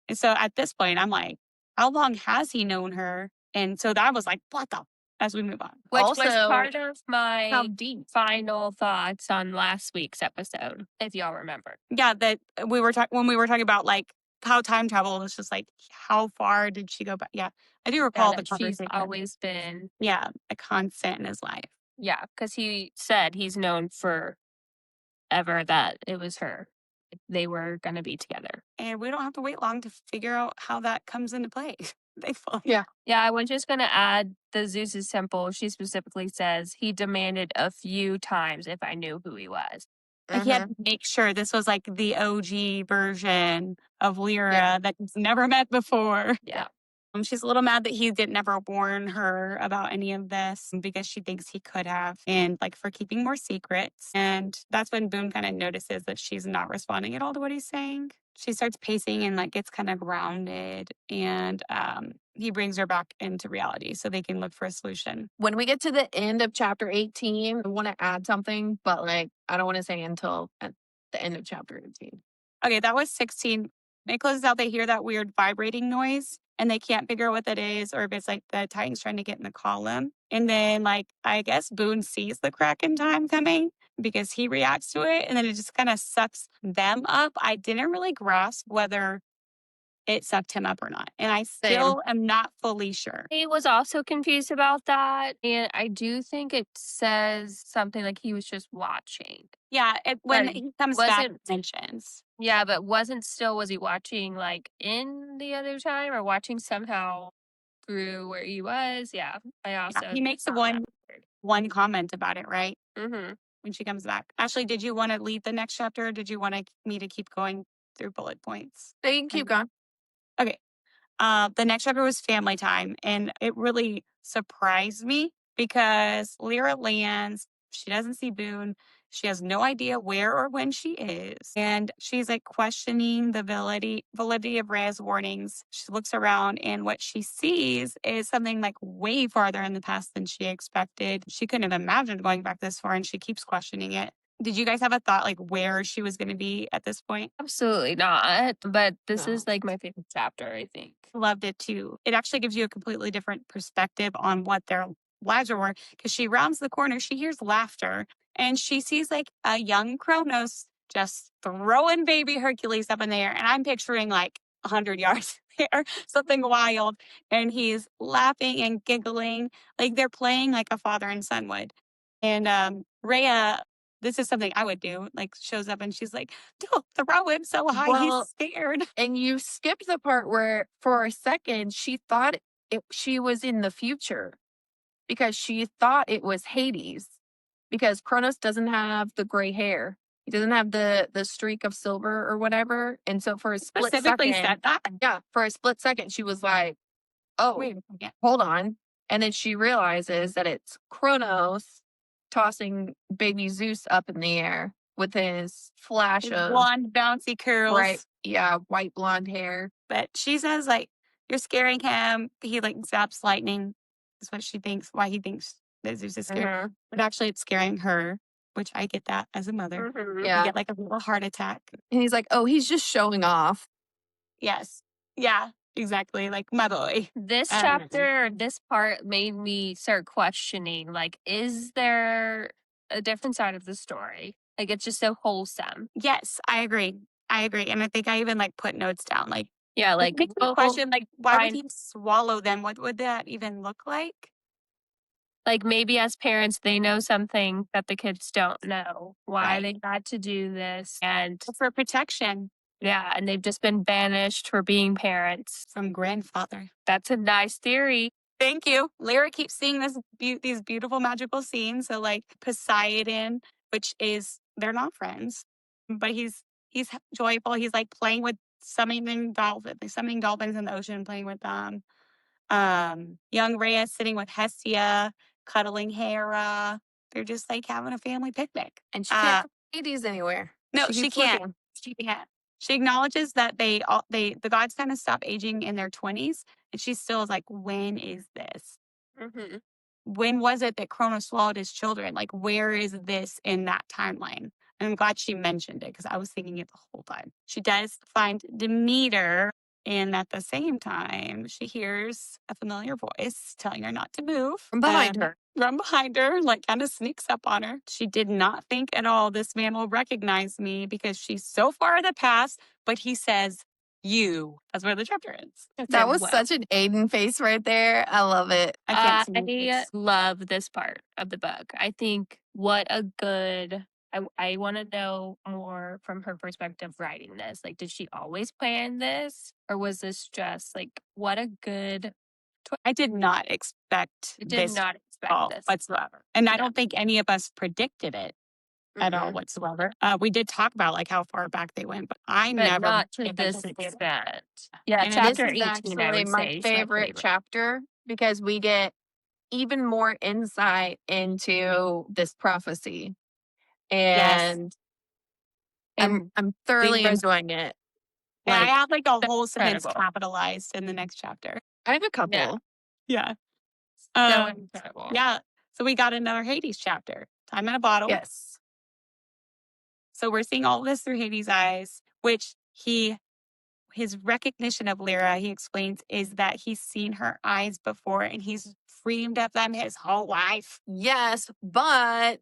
And so at this point, I'm like, how long has he known her? And so that was like, what the as we move on. Which was Also, part of my how deep. final thoughts on last week's episode, if y'all remember. Yeah, that we were talking when we were talking about like how time travel was just like how far did she go back? Yeah, I do Yeah, recall the that she's conversation. always been, Yeah, a constant in his life. yeah, because he said he's known forever that it was her. They were going to be together. And we don't have to wait long to figure out how that comes into play. Thankfully. Yeah. Yeah, I was just going to add the Zeus's temple. She specifically says he demanded a few times if I knew who he was. Like he had to make sure this was like the OG version of Lyra Yeah. that he's never met before. Yeah. She's a little mad that he didn't ever warn her about any of this because she thinks he could have, and like for keeping more secrets. And that's when Boone kind of notices that she's not responding at all to what he's saying. She starts pacing and like gets kind of grounded, and he brings her back into reality so they can look for a solution. When we get to the end of chapter 18, I want to add something, but like I don't want to say until at the end of chapter 18. Okay, that was 16. It closes out, they hear that weird vibrating noise and they can't figure out what that is or if it's like the Titans trying to get in the column. And then, like, I guess Boone sees the crack in time coming because he reacts to it and then it just kind of sucks them up. I didn't really grasp whether it sucked him up or not. And I still am not fully sure. He was also confused about that. And I do think it says something like he was just watching. Yeah, when But he comes back, wasn't- it mentions. Yeah, but was he watching like in the other time or watching somehow through where he was? Yeah, I also. He makes the one comment about it, right? Mm-hmm. When she comes back. Ashley, did you want to lead the next chapter or did you want me to keep going through bullet points? So you can keep going. Okay. The next chapter was family time, and it really surprised me because Lyra lands. She doesn't see Boone. She has no idea where or when she is. And she's like questioning the validity of Rhea's warnings. She looks around and what she sees is something like way farther in the past than she expected. She couldn't have imagined going back this far and she keeps questioning it. Did you guys have a thought like where she was going to be at this point? Absolutely not. But this No. is like my favorite chapter, I think. Loved it too. It actually gives you a completely different perspective on what their lives were because she rounds the corner, she hears laughter, and she sees like a young Kronos just throwing baby Hercules up in the air. And I'm picturing like 100 yards there, something wild. And he's laughing and giggling like they're playing like a father and son would. And Rhea, this is something I would do, like shows up and she's like, don't throw him so high, Well, he's scared. And you skipped the part where for a second she thought she was in the future because she thought it was Hades because Kronos doesn't have the gray hair. He doesn't have the streak of silver or whatever. And so for a split Specifically second, said that. yeah, for a split second, she was like, oh, Wait a second. hold on. And then she realizes that it's Kronos tossing baby Zeus up in the air with his flash of Blonde, bouncy curls. bright, yeah, white blonde hair. But she says, like, you're scaring him. He, like, zaps lightning. That's what she thinks, why he thinks that Zeus is scared. Mhm. But actually, it's scaring her, which I get that as a mother. Mhm. You Yeah. get, like, a little heart attack. And he's like, oh, he's just showing off. Yes. Yeah, exactly. Like, my boy. This chapter, this part made me start questioning, like, is there a different side of the story? Like, it's just so wholesome. Yes, I agree. And I think I even, like, put notes down. Like, Yeah, it like, makes me question, like, why would fine. he swallow them? What would that even look like? Like, maybe as parents, they know something that the kids don't know, why Right. they had to do this. And For protection yeah, and they've just been banished for being parents. from grandfather. That's a nice theory. Thank you. Lyra keeps seeing these beautiful magical scenes. So like Poseidon, which is they're not friends, but he's joyful. He's like playing with summoning dolphins in the ocean, playing with them. Young Rhea sitting with Hestia, cuddling Hera. They're just like having a family picnic. And she can't find Hades anywhere. No, she keeps can't. looking. She can't. She acknowledges that the gods kind of stop aging in their 20s, and she still is like, when is this? Mm-hmm. When was it that Kronos swallowed his children? Like, where is this in that timeline? And I'm glad she mentioned it because I was thinking it the whole time. She does find Demeter And at the same time, she hears a familiar voice telling her not to move. From behind her. From behind her, like kind of sneaks up on her. She did not think at all this man will recognize me because she's so far in the past, but he says, you. That's where the chapter ends. That was such an Aiden face right there. I love it. I can't see I this. love this part of the book. I think what a good. I want to know more from her perspective writing this. Like, did she always plan this? Or was this just like, what a good. I did not expect I did this not at expect all this. whatsoever. And I No. don't think any of us predicted it at all whatsoever. We did talk about like how far back they went, but I But never not to this anticipated it. extent. Yeah, And chapter This is 18, I actually would my say, is favorite chapter because we get even more insight into this prophecy. Yes. And And I'm thoroughly res- enjoying it. And I Like, have like a whole sentence incredible. capitalized in the next chapter. I have a couple. Yeah. So incredible. Yeah. So we got another Hades chapter. Time in a bottle. Yes. So we're seeing all this through Hades' eyes, which his recognition of Lyra, he explains, is that he's seen her eyes before and he's dreamed of them his whole life. Yes, but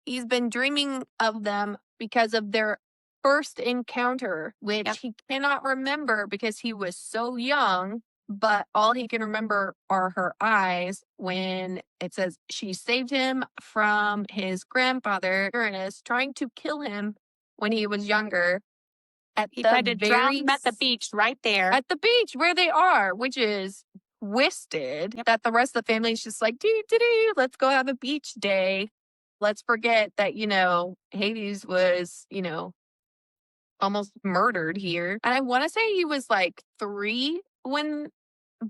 he's been dreaming of them because of their first encounter, which Yep. he cannot remember because he was so young. But all he can remember are her eyes when it says she saved him from his grandfather, Uranus, trying to kill him when he was younger. He tried to drown him at the beach right there. At the beach where they are, which is twisted. Yep. That the rest of the family is just like, let's go have a beach day. Let's forget that, Hades was, almost murdered here. And I want to say he was like 3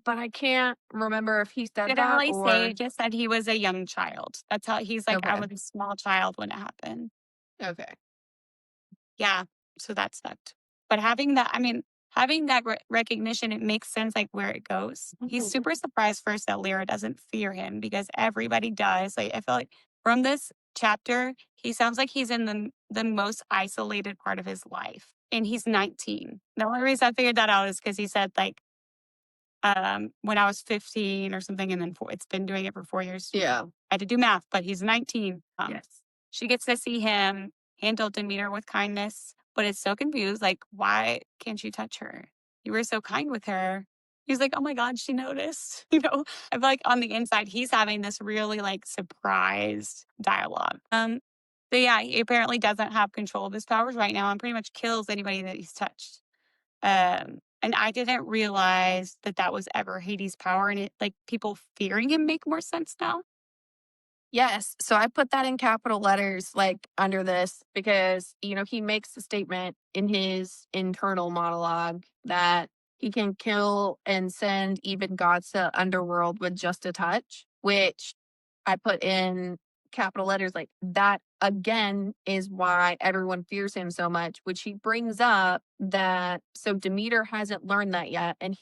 but I can't remember if he said Didn't that really or. say, just said he was a young child. That's how he's like, I Okay. was a small child when it happened. Okay. Yeah. So that sucked. But having that recognition, it makes sense like where it goes. He's super surprised first that Lyra doesn't fear him because everybody does. Like I feel like from this chapter, he sounds like he's in the most isolated part of his life. And he's 19. The only reason I figured that out is because he said like when I was 15 or something, and then it's been doing it for 4 years. Yeah. I had to do math, but he's 19. Yes. She gets to see him handle Demeter with kindness, but is so confused. Like, why can't you touch her? You were so kind with her. He's like, oh my God, she noticed. I feel like on the inside, he's having this really like surprised dialogue. But yeah, he apparently doesn't have control of his powers right now and pretty much kills anybody that he's touched. And I didn't realize that was ever Hades' power, and it like people fearing him make more sense now. Yes. So I put that in capital letters, like under this, because, he makes a statement in his internal monologue that he can kill and send even gods to underworld with just a touch, which I put in capital letters. Like that again is why everyone fears him so much, which he brings up that so Demeter hasn't learned that yet. And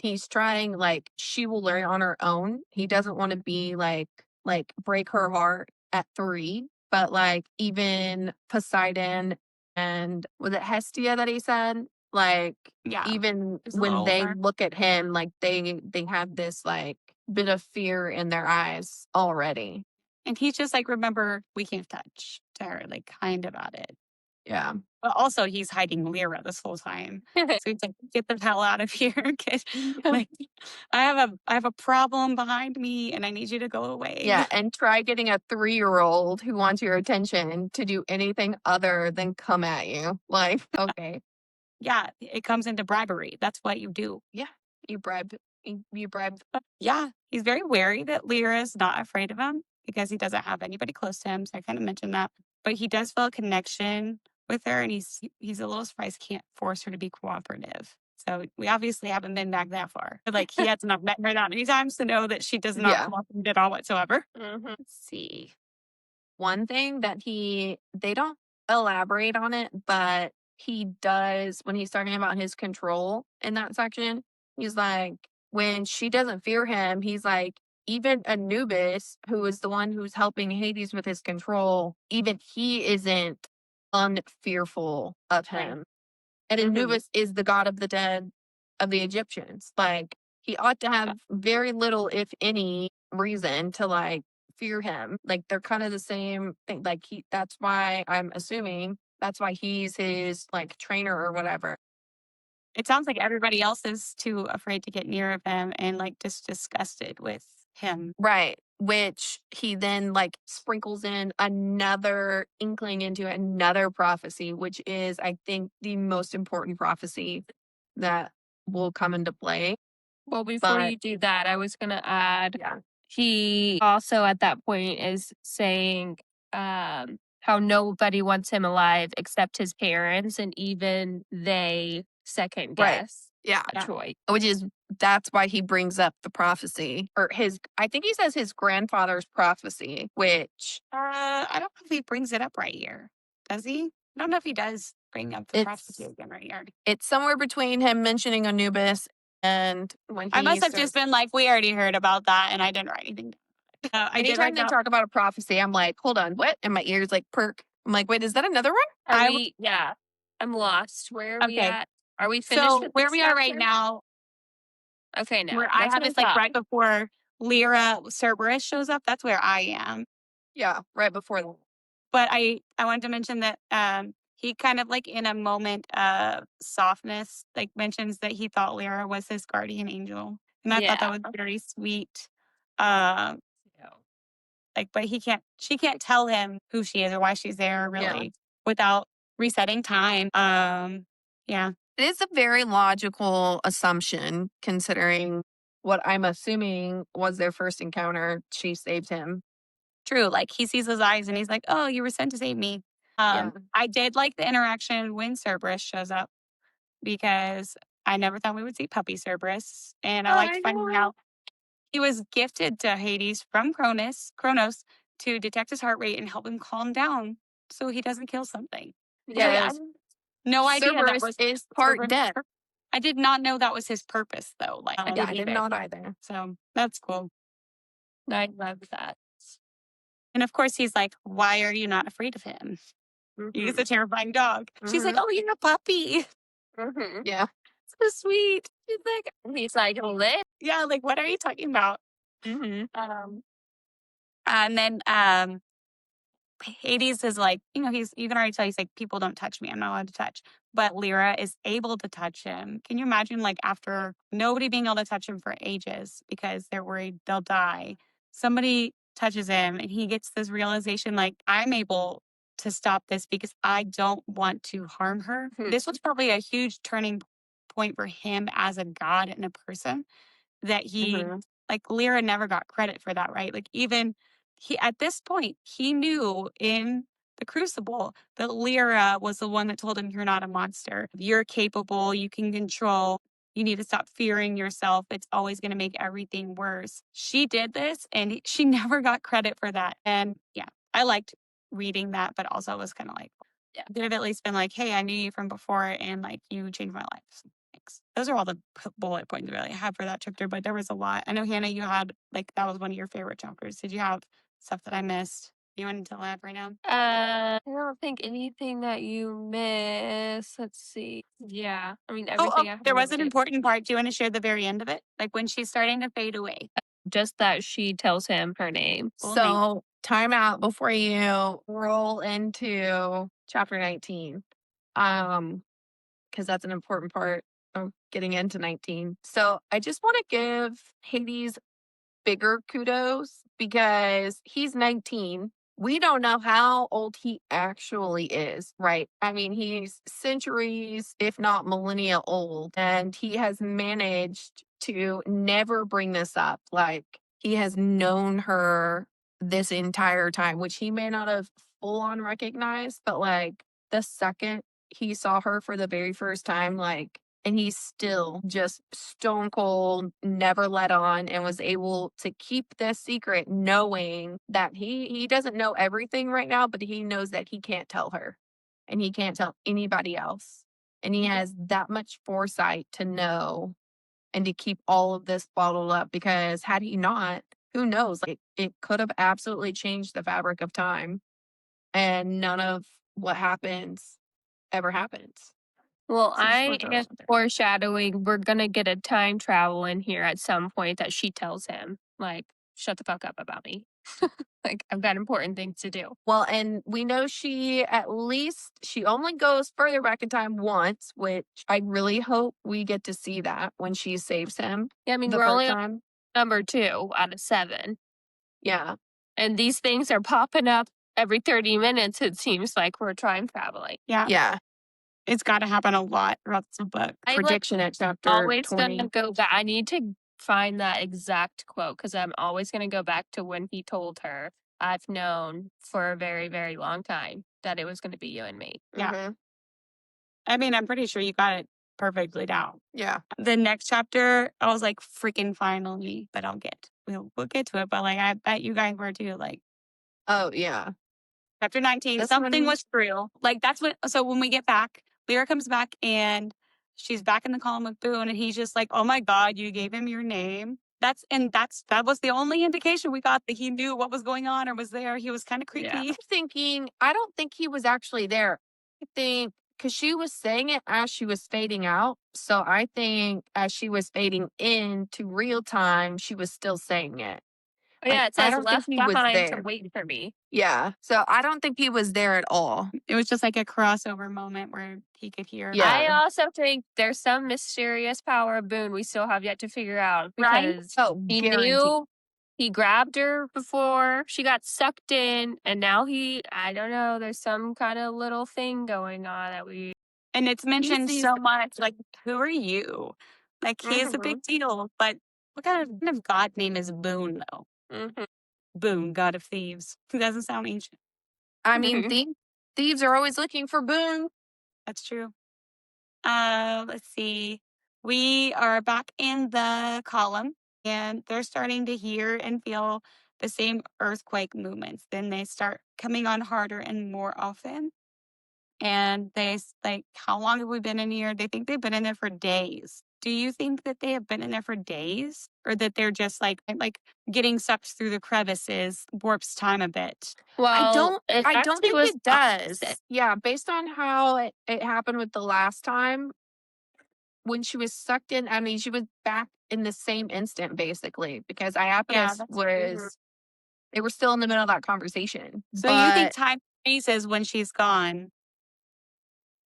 he's trying, like, she will learn on her own. He doesn't want to be like break her heart at 3, but like even Poseidon and was it Hestia that he said? Like, Yeah, even he's a when little they older. look at him, like they have this like bit of fear in their eyes already. And he's just like, remember, we can't touch to her, like kind about it. Yeah. But also he's hiding Lyra this whole time. So he's like, get the hell out of here. Like, I have a problem behind me and I need you to go away. Yeah. And try getting a 3-year-old who wants your attention to do anything other than come at you. Like, okay. Yeah, it comes into bribery. That's what you do. Yeah. You bribe. Yeah, he's very wary that Lyra is not afraid of him because he doesn't have anybody close to him. So I kind of mentioned that. But he does feel a connection with her, and he's a little surprised he can't force her to be cooperative. So we obviously haven't been back that far. But like he has not met her that many times to know that she does not cooperate at all whatsoever. Let's see. One thing that they don't elaborate on it, but he does when he's talking about his control in that section. He's like, when she doesn't fear him, he's like, even Anubis, who is the one who's helping Hades with his control, even he isn't unfearful of him. And Anubis is the god of the dead, of the Egyptians. Like, he ought to have very little, if any, reason to like fear him. Like, they're kind of the same thing. Like, that's why I'm assuming that's why he's his like trainer or whatever. It sounds like everybody else is too afraid to get near of him and like just disgusted with him. Right. Which he then like sprinkles in another inkling into another prophecy, which is, I think, the most important prophecy that will come into play. Well, before But you do that, I was going to add, yeah, he also at that point is saying how nobody wants him alive except his parents, and even they second right. guess Yeah. a choice. Which is, that's why he brings up the prophecy, or I think he says his grandfather's prophecy, which I don't know if he brings it up right here. Does he? I don't know if he does bring up the prophecy again right here. it's somewhere between him mentioning Anubis and when he I must have starts, just been like, we already heard about that, and I didn't write anything down. I did anytime write they down. talk about a prophecy, I'm like, hold on, what? And my ears like perk. I'm like, wait, is that another one? Are we? Yeah, I'm lost. Where are we Okay. at? Are we finished So with where this we are right chapter? now, Okay, no. where I That's have what I is like thought. right before Lyra Cerberus shows up. That's where I am. Yeah, right before that. But I wanted to mention that he kind of like in a moment of softness, like mentions that he thought Lyra was his guardian angel. And I thought that Yeah. was very sweet. Um, like, but she can't tell him who she is or why she's there really without resetting time. Yeah. It is a very logical assumption considering what I'm assuming was their first encounter. She saved him. True. Like he sees his eyes and he's like, oh, you were sent to save me. Yeah. I did like the interaction when Cerberus shows up because I never thought we would see puppy Cerberus. And I liked finding out he was gifted to Hades from Kronos to detect his heart rate and help him calm down so he doesn't kill something. Yes. No idea that Cerberus was is part Cerberus' dead. I did not know that was his purpose though. Like I did not either. So that's cool. I love that. And of course he's like, why are you not afraid of him? He's a terrifying dog. She's like, oh, you're a puppy. Yeah. So sweet. He's like, lit. Yeah, like what are you talking about? And then Hades is like, you can already tell he's like, people don't touch me. I'm not allowed to touch. But Lyra is able to touch him. Can you imagine like after nobody being able to touch him for ages because they're worried they'll die, somebody touches him and he gets this realization like, I'm able to stop this because I don't want to harm her. This was probably a huge turning point for him as a god and a person that he like Lyra never got credit for that, right? Like even he at this point, he knew in the Crucible that Lyra was the one that told him you're not a monster. You're capable, you can control. You need to stop fearing yourself. It's always going to make everything worse. She did this and she never got credit for that. And yeah, I liked reading that, but also was kind of like, yeah, could have at least been like, hey, I knew you from before and like you changed my life. So thanks. Those are all the bullet points really I have for that chapter, but there was a lot. I know, Hannah, you had like that was one of your favorite chapters. Did you have stuff that I missed? You wanted to laugh right now? I don't think anything that you miss. Let's see. Yeah. I mean, Oh, everything I there was an highlighted. important part. Do you want to share the very end of it? Like when she's starting to fade away. Just that she tells him her name. So, time out before you roll into chapter 19. Because that's an important part of getting into 19. So, I just want to give Hades bigger kudos because he's 19. We don't know how old he actually is, right? I mean, he's centuries, if not millennia old, and he has managed to never bring this up. Like, he has known her this entire time, which he may not have full on recognized, but like the second he saw her for the very first time, like, and he's still just stone cold, never let on, and was able to keep this secret, knowing that he doesn't know everything right now, but he knows that he can't tell her and he can't tell anybody else. And he has that much foresight to know and to keep all of this bottled up, because had he not, who knows? Like, it could have absolutely changed the fabric of time, and none of what happens ever happens. Well, So just I wanna throw am that out there. foreshadowing we're gonna get a time travel in here at some point that she tells him, like, shut the fuck up about me. Like, I've got important things to do. Well, and we know she only goes further back in time once, which I really hope we get to see that when she saves him Yeah, I mean, the we're first only on time. number 2 out of 7. Yeah. And these things are popping up every 30 minutes, it seems like we're time traveling. Yeah. Yeah. It's got to happen a lot throughout the book. I like Prediction at chapter always 20. gonna go back. I need to find that exact quote because I'm always gonna go back to when he told her, I've known for a very, very long time that it was gonna be you and me. Yeah. Mhm. I mean, I'm pretty sure you got it perfectly down. Yeah. The next chapter, I was like, freaking finally, but we'll get to it. But like, I bet you guys were too. Like, Oh, yeah. chapter 19, This something one- was real. Like, so when we get back, Lyra comes back and she's back in the column with Boone, and he's just like, oh my God, you gave him your name. That was the only indication we got that he knew what was going on or was there. He was kind of creepy. Yeah. I'm thinking, I don't think he was actually there. I think because she was saying it as she was fading out. So I think as she was fading into real time, she was still saying it. Oh, yeah, it I says don't think left he was behind to there. wait for me. Yeah. So I don't think he was there at all. It was just like a crossover moment where he could hear. Yeah. I also think there's some mysterious power of Boone we still have yet to figure out Right? because Oh, he guaranteed. knew he grabbed her before she got sucked in, and now I don't know, there's some kind of little thing going on that we. And it's mentioned sees- so much. Like, who are you? Like, he is a Mhm. big deal. But what kind of god name is Boone, though? Mhm. Boone, god of thieves. Who doesn't sound ancient. I mean, thieves are always looking for Boone. That's true. Let's see. We are back in the column, and they're starting to hear and feel the same earthquake movements. Then they start coming on harder and more often. And like, how long have we been in here? They think they've been in there for days. Do you think that they have been in there for days, or that they're just like getting sucked through the crevices warps time a bit? Well, it I don't actually think was it does. opposite. Yeah, based on how it happened with the last time when she was sucked in, I mean, she was back in the same instant basically because Iapetus that's was they were still in the middle of that conversation. So you think But time freezes when she's gone?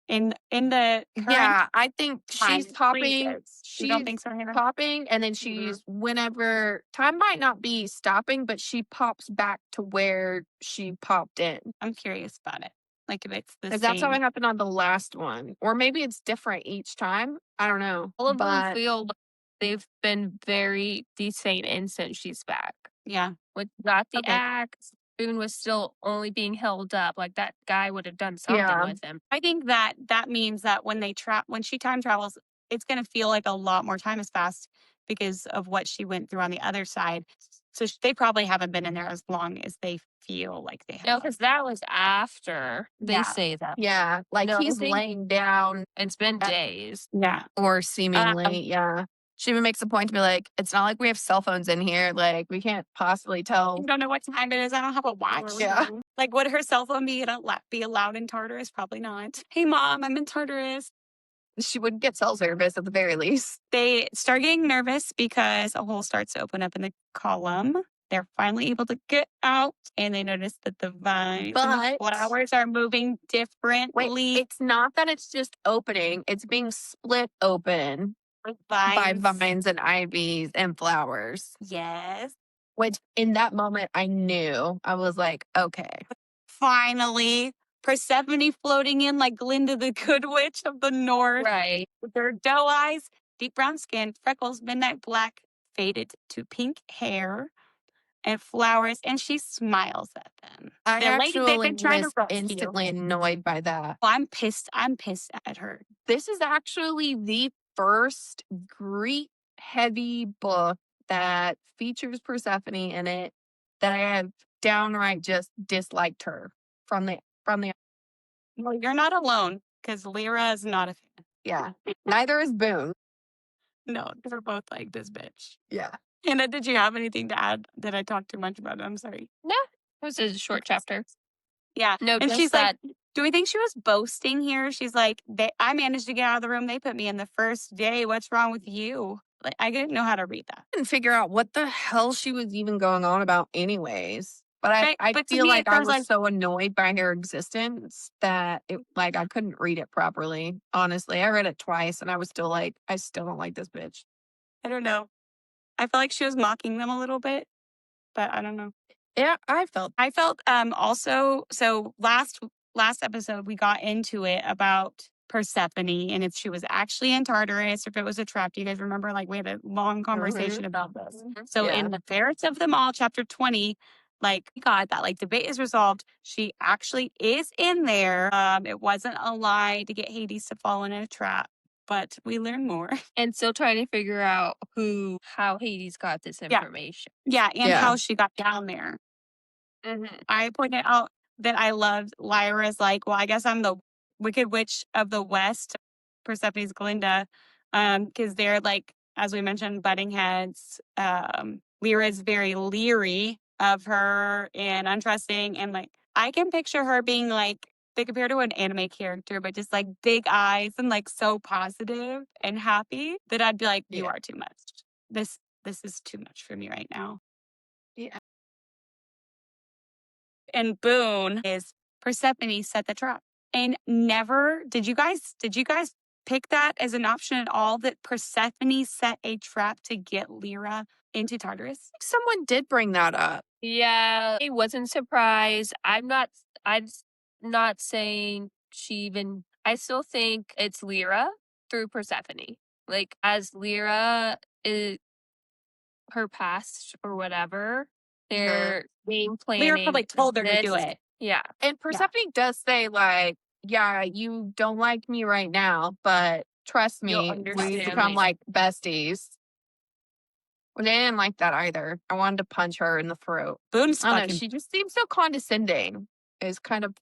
In the current yeah, I think time she's popping. freezes. You don't She's think so, Hannah? popping, and then she's whenever time might not be stopping, but she pops back to where she popped in. I'm curious about it. Like, if it's the Because that's how same. it happened on the last one. Or maybe it's different each time. I don't know. All of them But feel like they've been very the same instant she's back. Yeah. With got the Okay. axe, Boone was still only being held up. Like that guy would have done something yeah. with him. I think that means that when she time travels, it's going to feel like a lot more time has passed because of what she went through on the other side. So they probably haven't been in there as long as they feel like they No, have. because that was after they Yeah. say that. Yeah. Like No, I he's think laying down it's been Yeah. days. Yeah. or seemingly, yeah. She even makes a point to be like, it's not like we have cell phones in here. Like we can't possibly I tell. don't know what time it is. I don't have a watch. Yeah. Like, would her cell phone be allowed in Tartarus? Probably not. Hey, Mom, I'm in Tartarus. She would get cell service at the very least. They start getting nervous because a hole starts to open up in the column. They're finally able to get out, and they notice that the vines and the But flowers are moving differently. wait, it's not that it's just opening, it's being split open With by vines. vines and ivies and flowers. Yes. Which in that moment I knew. I was like, okay. Finally, Persephone floating in like Glinda the Good Witch of the North. Right. With her doe eyes, deep brown skin, freckles, midnight black, faded to pink hair, and flowers, and she smiles at them. I The lady they've actually been trying to was rescue. instantly annoyed by that. Well, I'm pissed. I'm pissed at her. This is actually the first Greek heavy book that features Persephone in it that I have downright just disliked her from the Well, you're not alone, because Lyra is not a fan. yeah. Neither is Boone. No, they're both like this bitch. Yeah. Hannah, did you have anything to add? Did I talk too much about it? I'm sorry. No, it was a short chapter. Yeah. No, And just she's that like, Do we think she was boasting here? She's like, I managed to get out of the room. They put me in the first day. What's wrong with you? Like, I didn't know how to read that. Couldn't figure out what the hell she was even going on about anyways. But Right? I But to feel me, like it I sounds was like, so annoyed by her existence that I couldn't read it properly. Honestly, I read it twice and I was still like, I still don't like this bitch. I don't know. I felt like she was mocking them a little bit, but I don't know. Yeah, I felt Also, so last episode we got into it about Persephone and if she was actually in Tartarus or if it was a trap. Do you guys remember? Like we had a long conversation about this. So Yeah. in the Fairest of Them All, chapter 20, like God, that like debate is resolved. She actually is in there. It wasn't a lie to get Hades to fall in a trap, but we learn more. And still trying to figure out how Hades got this Yeah. information. Yeah, and Yeah. how she got down there. I pointed out that I loved Lyra's like, well, I guess I'm the Wicked Witch of the West, Persephone's Glinda, because they're like, as we mentioned, butting heads. Lyra's very leery of her and untrusting, and like I can picture her being like they compare to an anime character, but just like big eyes and like so positive and happy that I'd be like, you Yeah. are too much. This is too much for me right now. Yeah. And Boone is Persephone set the trap. And never did you guys pick that as an option at all that Persephone set a trap to get Lyra into Tartarus? Someone did bring that up. Yeah, I wasn't surprised. I'm not saying she even I still think it's Lyra through Persephone. Like as Lyra is her past or whatever, they're game Lyra planning probably told her to this. do it. Yeah. And Persephone does say, like, yeah, you don't like me right now, but trust You'll me, we understand become later. like besties. Well, I didn't like that either. I wanted to punch her in the throat. Boone's I don't know. fucking She just seems so condescending. It's kind of,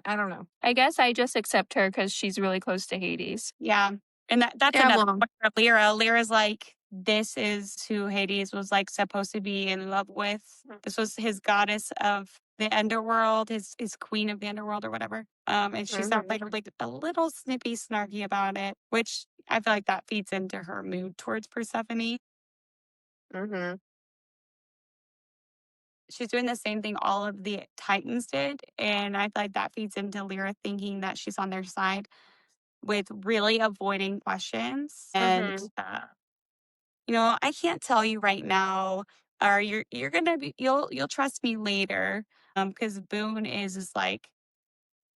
I don't know. I guess I just accept her because she's really close to Hades. yeah. And that's Yeah, another well, point of Lyra. Lyra's like, this is who Hades was like supposed to be in love with. This was his goddess of the underworld, his queen of the underworld or whatever. And she's not like a little snippy, snarky about it, which I feel like that feeds into her mood towards Persephone. mm-hmm. She's doing the same thing all of the Titans did, and I feel like that feeds into Lyra thinking that she's on their side with really avoiding questions and I can't tell you right now, or you're gonna be you'll trust me later. Because Boone is like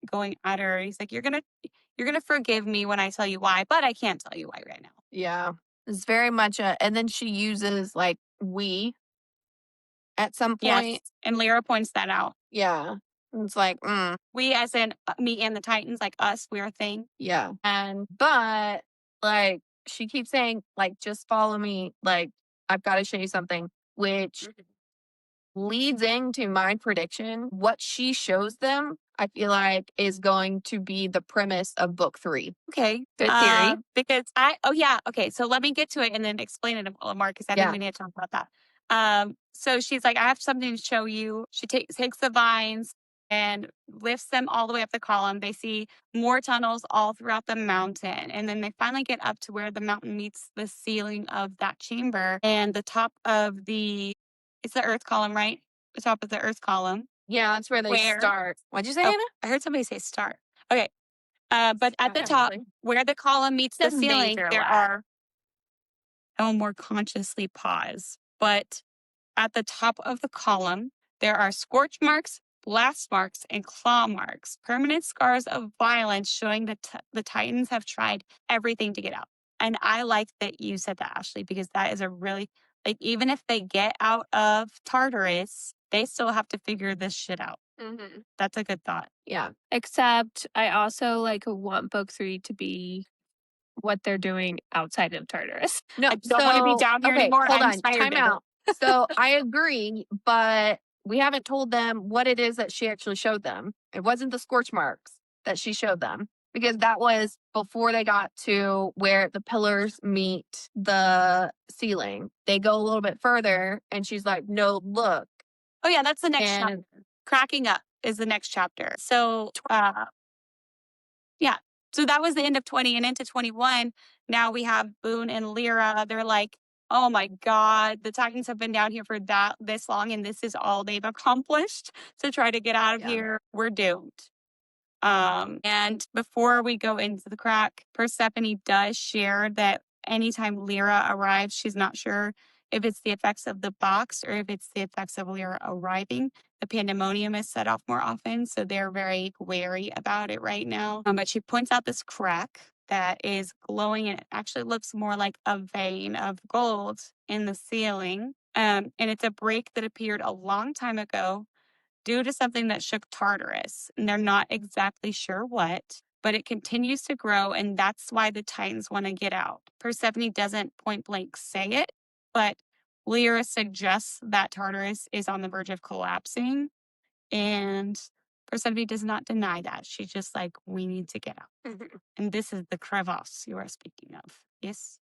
going at her. He's like, you're gonna forgive me when I tell you why, but I can't tell you why right now. Yeah. It's very much and then she uses like we at some Yes. point. And Lyra points that out. Yeah. It's like, We as in me and the Titans, like us, we're a thing. yeah. But like she keeps saying, like, just follow me. Like, I've got to show you something, which leads into my prediction. What she shows them, I feel like, is going to be the premise of book 3. Okay. Good theory. Because okay. So let me get to it and then explain it a little more because I think we need to talk about that. So she's like, I have something to show you. She takes the vines and lifts them all the way up the column. They see more tunnels all throughout the mountain. And then they finally get up to where the mountain meets the ceiling of that chamber. And the top of it's the earth column, right? The top of the earth column. Yeah, that's where they start. What'd you say, Hannah? I heard somebody say start. Okay. But at the top, where the column meets the ceiling, there are. I will more consciously pause. But at the top of the column, there are scorch marks, blast marks, and claw marks, permanent scars of violence showing that the Titans have tried everything to get out. And I like that you said that, Ashley, because that is a really, like, even if they get out of Tartarus, they still have to figure this shit out. That's a good thought. Yeah. Except I also want book 3 to be what they're doing outside of Tartarus. No, I don't want to be down here anymore. Hold I'm on. tired Time of it. out. So I agree, but we haven't told them what it is that she actually showed them. It wasn't the scorch marks that she showed them because that was before they got to where the pillars meet the ceiling. They go a little bit further and she's like, no, look. Oh, yeah, that's the next chapter. Cracking up is the next chapter. So Yeah. So that was the end of 20 and into 21. Now we have Boone and Lyra. They're like, oh my God, the Titans have been down here for this long, and this is all they've accomplished to try to get out of here. We're doomed. And before we go into the crack, Persephone does share that anytime Lyra arrives, she's not sure if it's the effects of the box or if it's the effects of Lyra arriving. The pandemonium is set off more often, so they're very wary about it right now. But she points out this crack that is glowing, and it actually looks more like a vein of gold in the ceiling. And it's a break that appeared a long time ago due to something that shook Tartarus. And they're not exactly sure what, but it continues to grow, and that's why the Titans want to get out. Persephone doesn't point blank say it, but Lyra suggests that Tartarus is on the verge of collapsing, and Persephone does not deny that. She's just like, we need to get out. And this is the crevasse you are speaking of. Yes?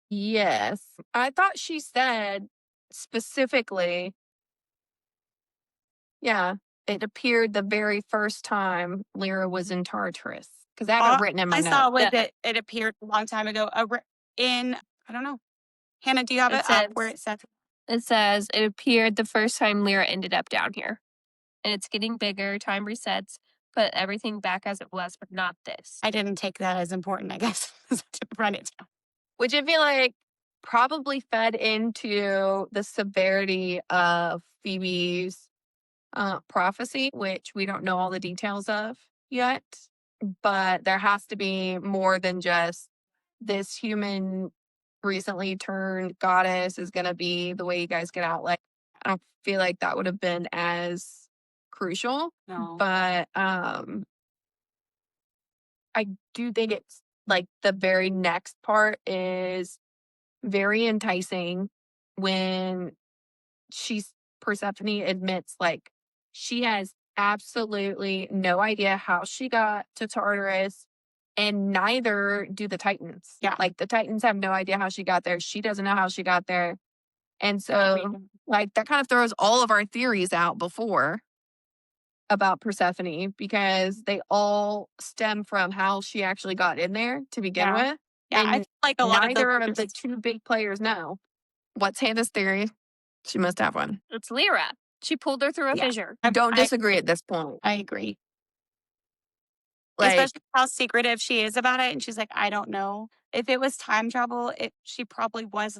Yes. I thought she said specifically, yeah, it appeared the very first time Lyra was in Tartarus. Because I have it written in my I notes. saw was Yeah. that it appeared a long time ago in, I don't know. Hannah, do you have It it up says- where it says? It says it appeared the first time Lyra ended up down here. And it's getting bigger, time resets, put everything back as it was, but not this. I didn't take that as important, I guess, to run it down. Which I feel like probably fed into the severity of Phoebe's prophecy, which we don't know all the details of yet. But there has to be more than just this human recently turned goddess is going to be the way you guys get out. Like, I don't feel like that would have been as crucial. No. But I do think it's like the very next part is very enticing when Persephone admits like she has absolutely no idea how she got to Tartarus, and neither do the Titans. Yeah. Like the Titans have no idea how she got there. She doesn't know how she got there. And so like that kind of throws all of our theories out before about Persephone because they all stem from how she actually got in there to begin with. Yeah, I And feel like a lot neither of of the two big players know. What's Hannah's theory? She must have one. It's Lyra. She pulled her through a Yeah. fissure. Don't disagree at this point. I agree. Like, Especially how secretive she is about it. And she's like, I don't know. If it was time travel, she probably was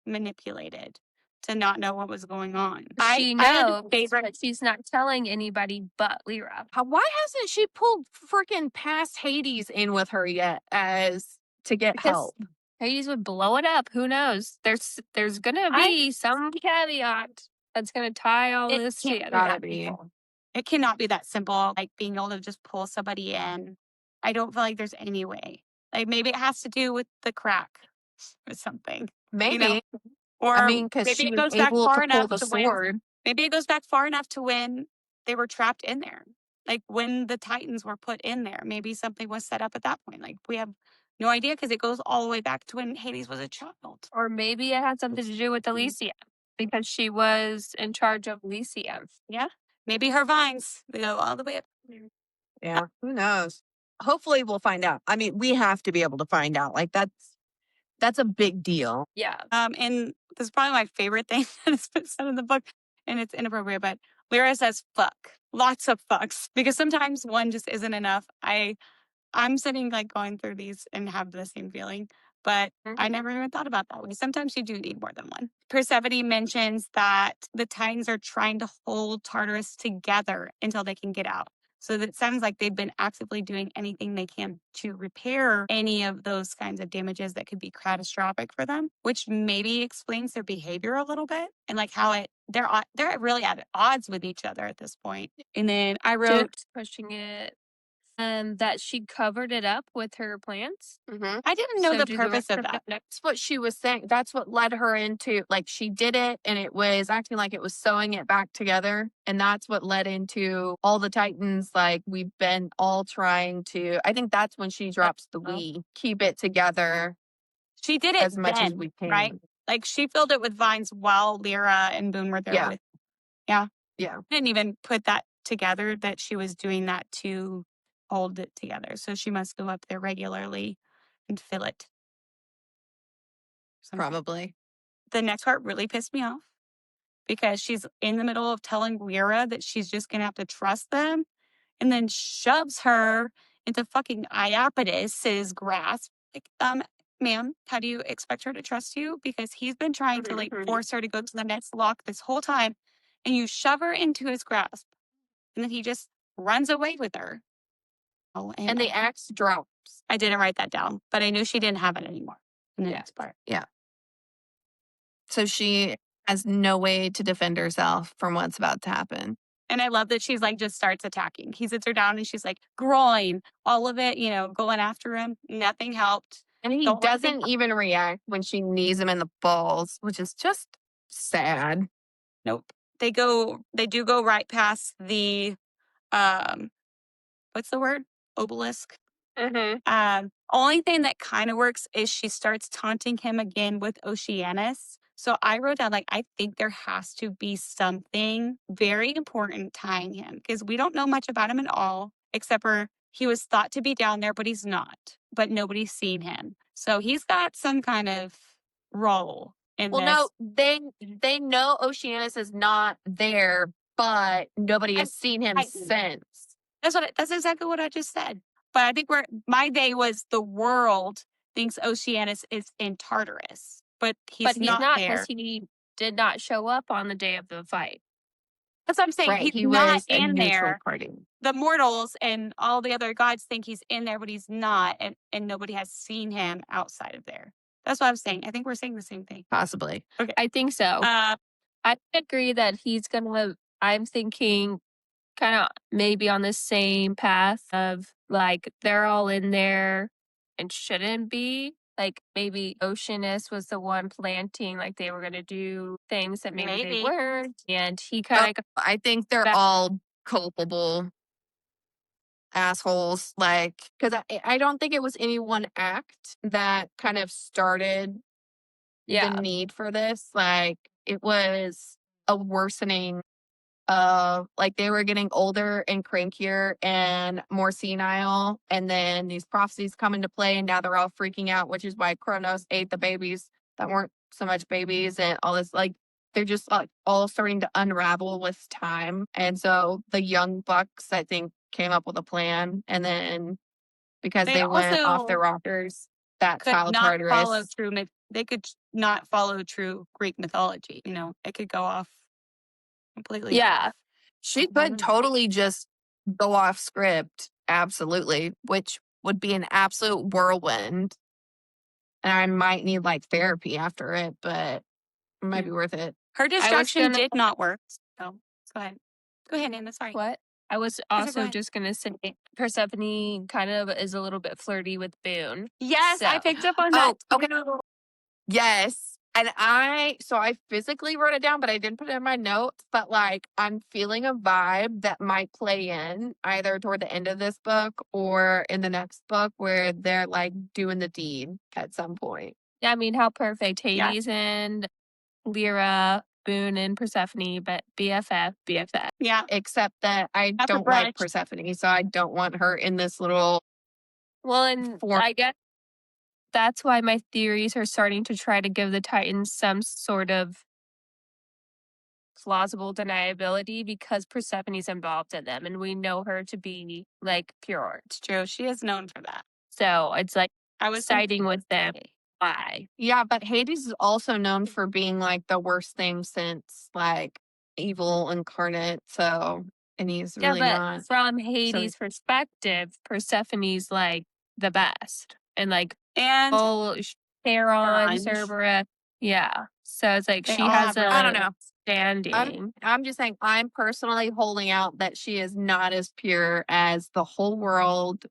manipulated to not know what was going on. She I had a knows, favorite. but she's not telling anybody but Lyra. why hasn't she pulled freaking past Hades in with her yet as to get Because help? Hades would blow it up. Who knows? There's gonna be some caveat that's gonna tie all It this can't together. Gotta be. It cannot be that simple, like being able to just pull somebody in. I don't feel like there's any way. Like maybe it has to do with the crack or something. Maybe. You know? Or I mean, because maybe she it was goes back able far to pull enough the to when sword. maybe it goes back far enough to when they were trapped in there. Like when the Titans were put in there. Maybe something was set up at that point. Like we have no idea because it goes all the way back to when Hades was a child. Or maybe it had something to do with Elysium because she was in charge of Elysium. Yeah. Maybe her vines, they go all the way up. Yeah, who knows? Hopefully we'll find out. I mean, we have to be able to find out. Like that's a big deal. Yeah. And this is probably my favorite thing that has been said in the book, and it's inappropriate, but Lyra says fuck. Lots of fucks. Because sometimes one just isn't enough. I'm sitting like going through these and have the same feeling, but I never even thought about that way. Sometimes you do need more than one. Persephone mentions that the Titans are trying to hold Tartarus together until they can get out. So that sounds like they've been actively doing anything they can to repair any of those kinds of damages that could be catastrophic for them, which maybe explains their behavior a little bit and like how they're really at odds with each other at this point. And then I wrote, Pushing it. That she covered it up with her plants. I didn't know So the do purpose rest of that. That's what she was saying. That's what led her into like she did it and it was acting like it was sewing it back together. And that's what led into all the Titans. Like we've been all trying to, I think that's when she drops the we keep it together She did it as much as then, we can. right? Like she filled it with vines while Lyra and Boone were there Yeah. with. Yeah. Yeah. I didn't even put that together that she was doing that to hold it together. So she must go up there regularly and fill it. Something. Probably. The next part really pissed me off because she's in the middle of telling Lyra that she's just going to have to trust them and then shoves her into fucking Iapetus's grasp. Like, ma'am, how do you expect her to trust you? Because he's been trying to like force her to go to the next lock this whole time, and you shove her into his grasp, and then he just runs away with her. Oh, And the axe drops. I didn't write that down, but I knew she didn't have it anymore in the next part. Yeah. So she has no way to defend herself from what's about to happen. And I love that she's like, just starts attacking. He sits her down and she's like, groin, all of it, going after him. Nothing helped. And he doesn't even react when she knees him in the balls, which is just sad. Nope. They do go right past the, what's the word? Obelisk. Only thing that kind of works is she starts taunting him again with Oceanus. So I wrote down, like, I think there has to be something very important tying him because we don't know much about him at all, except for he was thought to be down there, but he's not. But nobody's seen him. So he's got some kind of role in this. Well, no, they know Oceanus is not there, but nobody has seen him since. That's exactly what I just said. But I think my day was the world thinks Oceanus is in Tartarus, but he's not there. Because he did not show up on the day of the fight. That's what I'm saying. Right, He's not was in there. Party. The mortals and all the other gods think he's in there, but he's not, and nobody has seen him outside of there. That's what I'm saying. I think we're saying the same thing. Possibly. Okay. I think so. I agree that he's gonna. I'm thinking kind of maybe on the same path of like they're all in there and shouldn't be. Like maybe Oceanus was the one planting, like they were going to do things that maybe they weren't. And he kind of. I think they're all culpable assholes. Like, because I don't think it was any one act that kind of started the need for this. Like, it was a worsening of like they were getting older and crankier and more senile, and then these prophecies come into play, and now they're all freaking out, which is why Kronos ate the babies that weren't so much babies, and all this. Like, they're just like all starting to unravel with time. And so the young bucks, I think, came up with a plan, and then because they went off their rockers, that's how Tartarus. They could not follow true Greek mythology. It could go off completely. Yeah. She could totally just go off script. Absolutely. Which would be an absolute whirlwind. And I might need like therapy after it, but it might be worth it. Her distraction did not work. So go ahead. Go ahead, Nana. Sorry. What? I was also just going to say Persephone kind of is a little bit flirty with Boone. Yes, I picked up on that. Okay. Yes. And I physically wrote it down, but I didn't put it in my notes. But like, I'm feeling a vibe that might play in either toward the end of this book or in the next book where they're like doing the deed at some point. Yeah, I mean, how perfect. Hades and Lyra, Boone and Persephone, but BFF. Yeah. Except that I don't like Persephone, so I don't want her in this little. Well, and I guess that's why my theories are starting to try to give the Titans some sort of plausible deniability because Persephone's involved in them and we know her to be like pure. It's true. She is known for that. So it's like I was siding with them. Why? Yeah, but Hades is also known for being like the worst thing since like evil incarnate. So, and he's really not. From Hades' perspective, Persephone's like the best. And like Charon, Cerberus. Yeah. So it's like she has I don't know. Standing. I'm just saying I'm personally holding out that she is not as pure as the whole world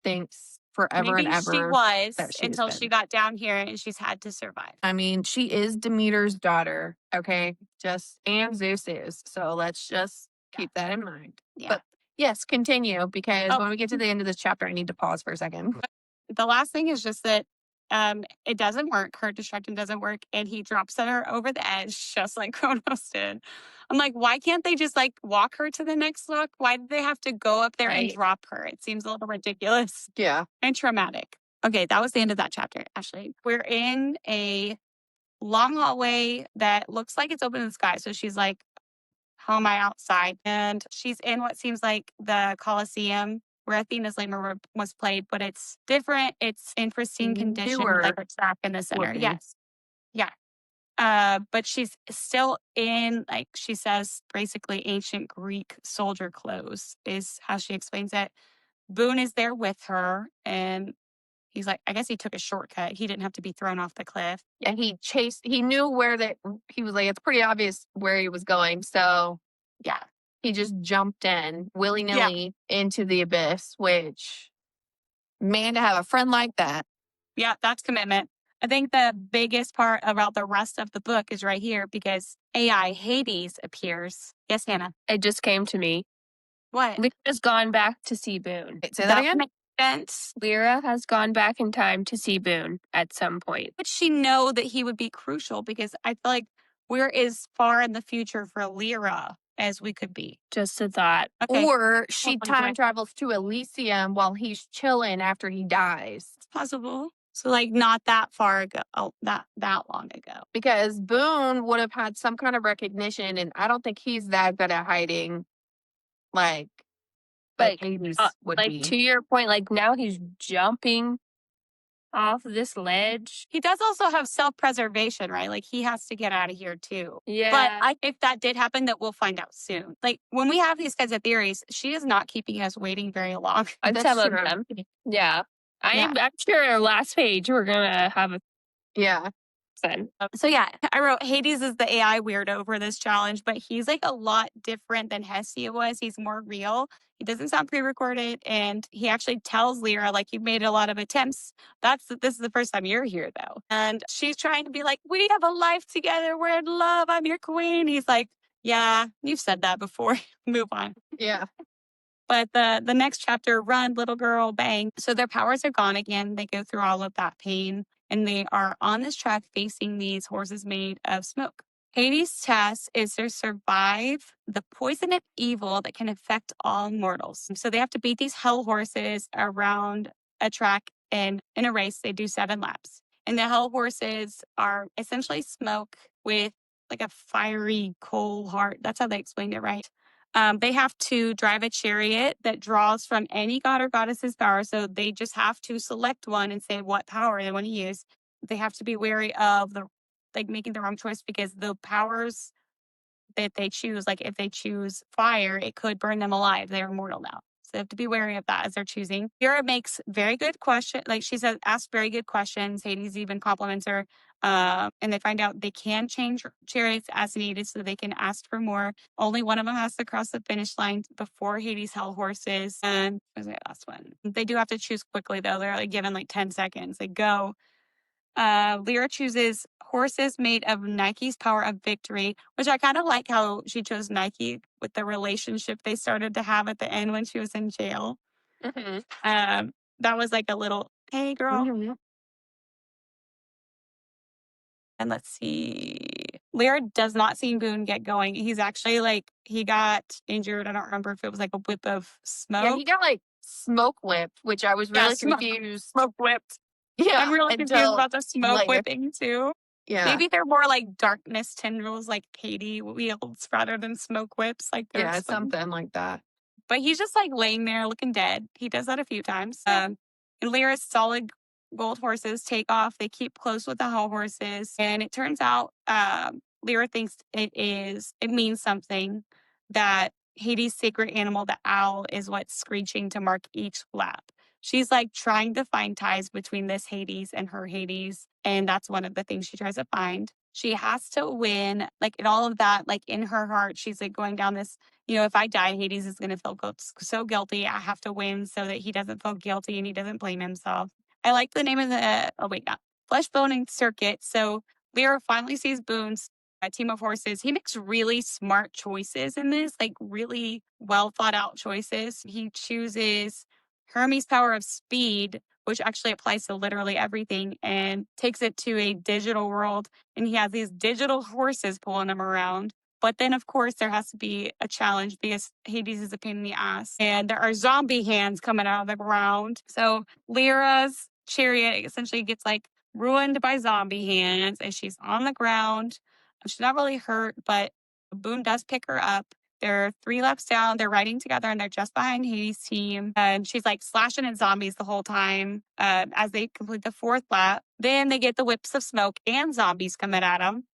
thinks forever and ever. She was until she got down here and she's had to survive. I mean, she is Demeter's daughter, okay? And Zeus is. So let's just keep that in mind. Yeah. But yes, continue because when we get to the end of this chapter, I need to pause for a second. The last thing is just that it doesn't work. Her destruction doesn't work. And he drops her over the edge, just like Kronos did. I'm like, why can't they just like walk her to the next lock? Why did they have to go up there and Right. drop her? It seems a little ridiculous Yeah. and traumatic. Okay, that was the end of that chapter, Ashley. We're in a long hallway that looks like it's open in the sky. So she's like, how am I outside? And she's in what seems like the Colosseum where Athena's Lammer was played, but it's different. It's in pristine condition, Newer like a track in the center. looking. Yes. Yeah. But she's still in, like she says, basically ancient Greek soldier clothes, is how she explains it. Boone is there with her, and he's like, I guess he took a shortcut. He didn't have to be thrown off the cliff. Yeah, he knew where he was like, it's pretty obvious where he was going. So Yeah. he just jumped in willy-nilly into the abyss, which, man, to have a friend like that. Yeah, that's commitment. I think the biggest part about the rest of the book is right here because AI Hades appears. Yes, Hannah. It just came to me. What? Lyra has gone back to see Boone. Wait, say that again? makes sense. Lyra has gone back in time to see Boone at some point. But she know that he would be crucial because I feel like we're as far in the future for Lyra as we could be. Just a thought. Okay. Or she on, time Brent. travels to Elysium while he's chilling after he dies. It's possible. So like not that far ago, that long ago. Because Boone would have had some kind of recognition, and I don't think he's that good at hiding, like But Hades would like be. to your point, like now he's jumping off this ledge. He does also have self-preservation, right? Like he has to get out of here too. Yeah. But if that did happen, that we'll find out soon. Like when we have these kinds of theories, she is not keeping us waiting very long. That's some of true. them. Yeah. Yeah. I'm sure our last page we're gonna have a Yeah. then. So yeah, I wrote Hades is the AI weirdo for this challenge, but he's like a lot different than Hestia was. He's more real. He doesn't sound pre-recorded, and he actually tells Lyra like you've made a lot of attempts. This is the first time you're here though, and she's trying to be like, we have a life together. We're in love. I'm your queen. He's like, yeah, you've said that before. Move on. Yeah. But the next chapter, run, little girl, bang. So their powers are gone again. They go through all of that pain, and they are on this track facing these horses made of smoke. Hades' task is to survive the poison of evil that can affect all mortals. So they have to beat these hell horses around a track, and in a race, they do 7 laps. And the hell horses are essentially smoke with like a fiery coal heart. That's how they explained it, right? They have to drive a chariot that draws from any god or goddess's power. So they just have to select one and say what power they want to use. They have to be wary of making the wrong choice because the powers that they choose, like if they choose fire, it could burn them alive. They're immortal now. So they have to be wary of that as they're choosing. Vera makes very good questions. Like she says, asks very good questions. Hades even compliments her. And they find out they can change chariots as needed so they can ask for more. Only one of them has to cross the finish line before Hades' hell horses. And what was the last one? They do have to choose quickly though. They're like given like 10 seconds. They go. Lyra chooses horses made of Nike's power of victory, which I kind of like how she chose Nike with the relationship they started to have at the end when she was in jail. Mm-hmm. That was like a little, hey girl. Mhm. And let's see. Lyra does not see Boone get going. He's actually like, he got injured. I don't remember if it was like a whip of smoke. Yeah, he got like smoke whipped, which I was really smoke- confused. Smoke whipped. Yeah. I'm really confused until about the smoke later. whipping too. Yeah. Maybe they're more like darkness tendrils, like Katie wields rather than smoke whips. Like they're Yeah, explaining. something like that. But he's just like laying there looking dead. He does that a few times. And Lyra's solid gold horses take off. They keep close with the hell horses. And it turns out Lyra thinks it means something that Hades' sacred animal, the owl, is what's screeching to mark each lap. She's like trying to find ties between this Hades and her Hades. And that's one of the things she tries to find. She has to win, like in all of that, like in her heart, she's like going down this, if I die, Hades is going to feel so guilty. I have to win so that he doesn't feel guilty and he doesn't blame himself. I like the name of Flesh, Bone, and Circuit. So Lyra finally sees Boone's team of horses. He makes really smart choices in this, like really well thought out choices. He chooses Hermes' power of speed, which actually applies to literally everything, and takes it to a digital world. And he has these digital horses pulling him around. But then, of course, there has to be a challenge because Hades is a pain in the ass. And there are zombie hands coming out of the ground. So Lyra's chariot essentially gets like ruined by zombie hands, and she's on the ground. She's not really hurt, but Boone does pick her up. They're 3 laps down. They're riding together, and they're just behind Hades' team. And she's like slashing at zombies the whole time as they complete the 4th lap. Then they get the whips of smoke and zombies coming at them.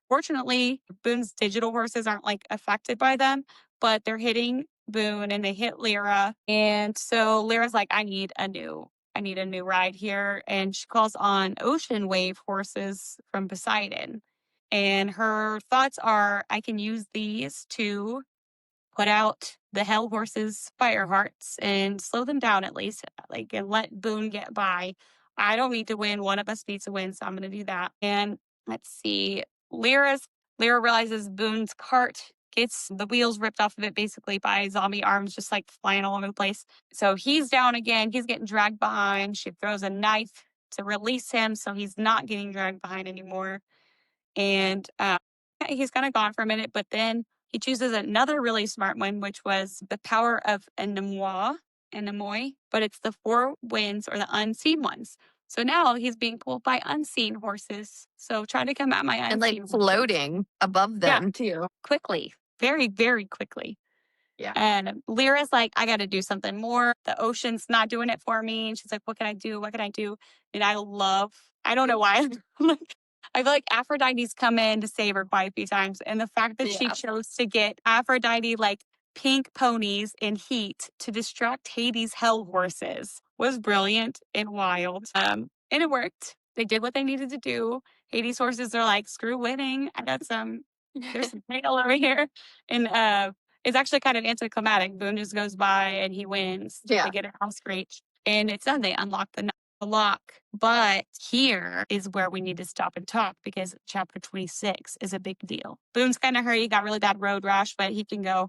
Fortunately, Boone's digital horses aren't like affected by them, but they're hitting Boone and they hit Lyra. And so Lyra's like, I need a new ride here. And she calls on ocean wave horses from Poseidon. And her thoughts are, I can use these to put out the hell horses' fire hearts and slow them down at least, like, and let Boone get by. I don't need to win. One of us needs to win, so I'm going to do that. And let's see. Lyra realizes Boone's cart gets the wheels ripped off of it basically by zombie arms, just like flying all over the place. So he's down again. He's getting dragged behind. She throws a knife to release him, so he's not getting dragged behind anymore. And he's kind of gone for a minute, but then he chooses another really smart one, which was the power of Anemoy, but it's the 4 winds or the unseen ones. So now he's being pulled by unseen horses. So try to come at my unseen And like horses. floating above them too. Quickly, very, very quickly. Yeah. And Lyra's like, I got to do something more. The ocean's not doing it for me. And she's like, what can I do? What can I do? And I don't know why. I feel like Aphrodite's come in to save her quite a few times. And the fact that she chose to get Aphrodite like pink ponies in heat to distract Hades' hell horses was brilliant and wild. And it worked. They did what they needed to do. Hades' horses are like, screw winning. There's some hail over here. And it's actually kind of anticlimactic. Boone just goes by and he wins. Yeah. They get a house screech. And it's done. They unlock the lock. But here is where we need to stop and talk because chapter 26 is a big deal. Boone's kind of hurt. He got really bad road rash, but he can go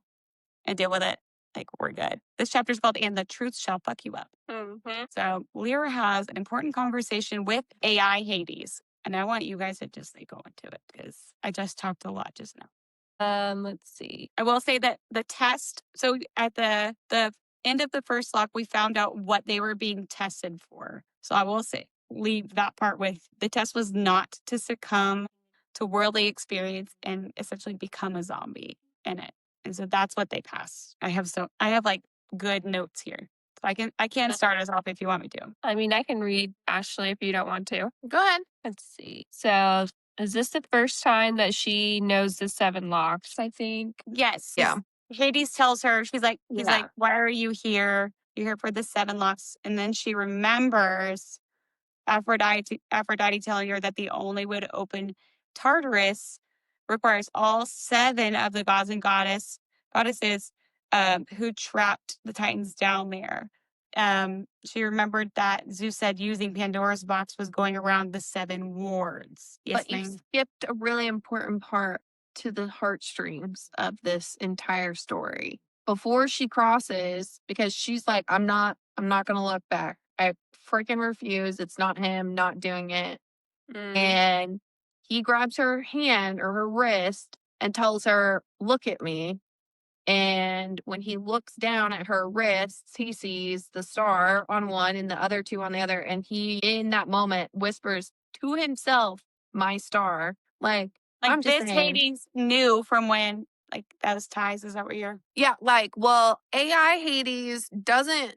and deal with it. Like, we're good. This chapter is called And the Truth Shall Fuck You Up. Mm-hmm. So Lyra has an important conversation with AI Hades. And I want you guys to just go into it because I just talked a lot just now. Let's see. I will say that the test, so at the end of the first lock, we found out what they were being tested for. So I will leave that part with the test was not to succumb to worldly experience and essentially become a zombie in it. And so that's what they passed. I have like good notes here. So I can start us off if you want me to. I mean, I can read, Ashley, if you don't want to. Go ahead. Let's see. So is this the first time that she knows the 7 locks, I think? Yes. Yeah. Hades tells her, he's like, Yeah. why are you here? You're here for the 7 locks. And then she remembers Aphrodite telling her that the only way to open Tartarus requires all 7 of the gods and goddesses who trapped the Titans down there. She remembered that Zeus said using Pandora's box was going around the 7 wards. Yes, But you skipped a really important part to the heartstrings of this entire story. Before she crosses, because she's like, I'm not gonna look back. I freaking refuse. It's not him, not doing it. And he grabs her hand or her wrist and tells her, look at me. And when he looks down at her wrists, he sees the star on one and the other 2 on the other. And he, in that moment, whispers to himself, my star. Like I'm just this saying. Hades knew from when those ties. Is that what you're? Yeah, well, AI Hades doesn't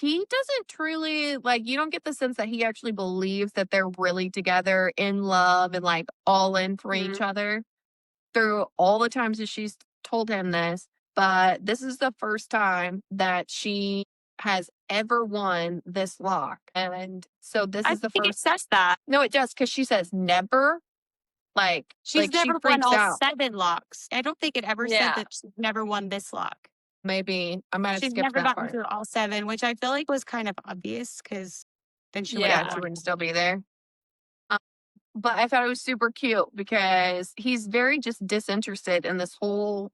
he doesn't truly you don't get the sense that he actually believes that they're really together in love and all in for each other through all the times that she's told him this. But this is the first time that she has ever won this lock. And so this is the I think it first. says that. No, it does, because she says never. She's she never won freaks all out. 7 locks. I don't think it ever said that she's never won this lock. Maybe I might have She's skipped never that gotten part. through all 7, which I feel like was kind of obvious because then she Yeah, she wouldn't still be there. But I thought it was super cute because he's very just disinterested in this whole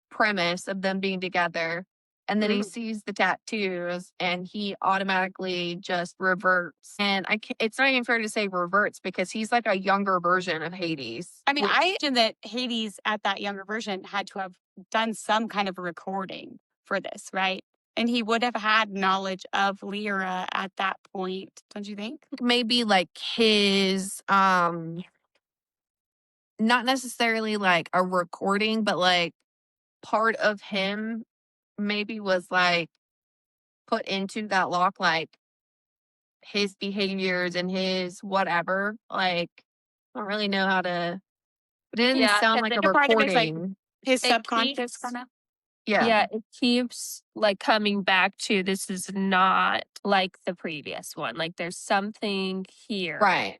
premise of them being together. And then he sees the tattoos and he automatically just reverts. And it's not even fair to say reverts because he's like a younger version of Hades. I mean, I imagine that Hades at that younger version had to have done some kind of recording for this, right? And he would have had knowledge of Lyra at that point, don't you think? Maybe like his not necessarily like a recording, but like part of him maybe was like put into that lock, like his behaviors and his whatever. Like, I don't really know how to. It didn't Yeah, sound 'cause like a The part of it's like recording. his it subconscious keeps kind of. Yeah. it keeps, like, coming back to this is not like the previous one, like, there's something here. Right.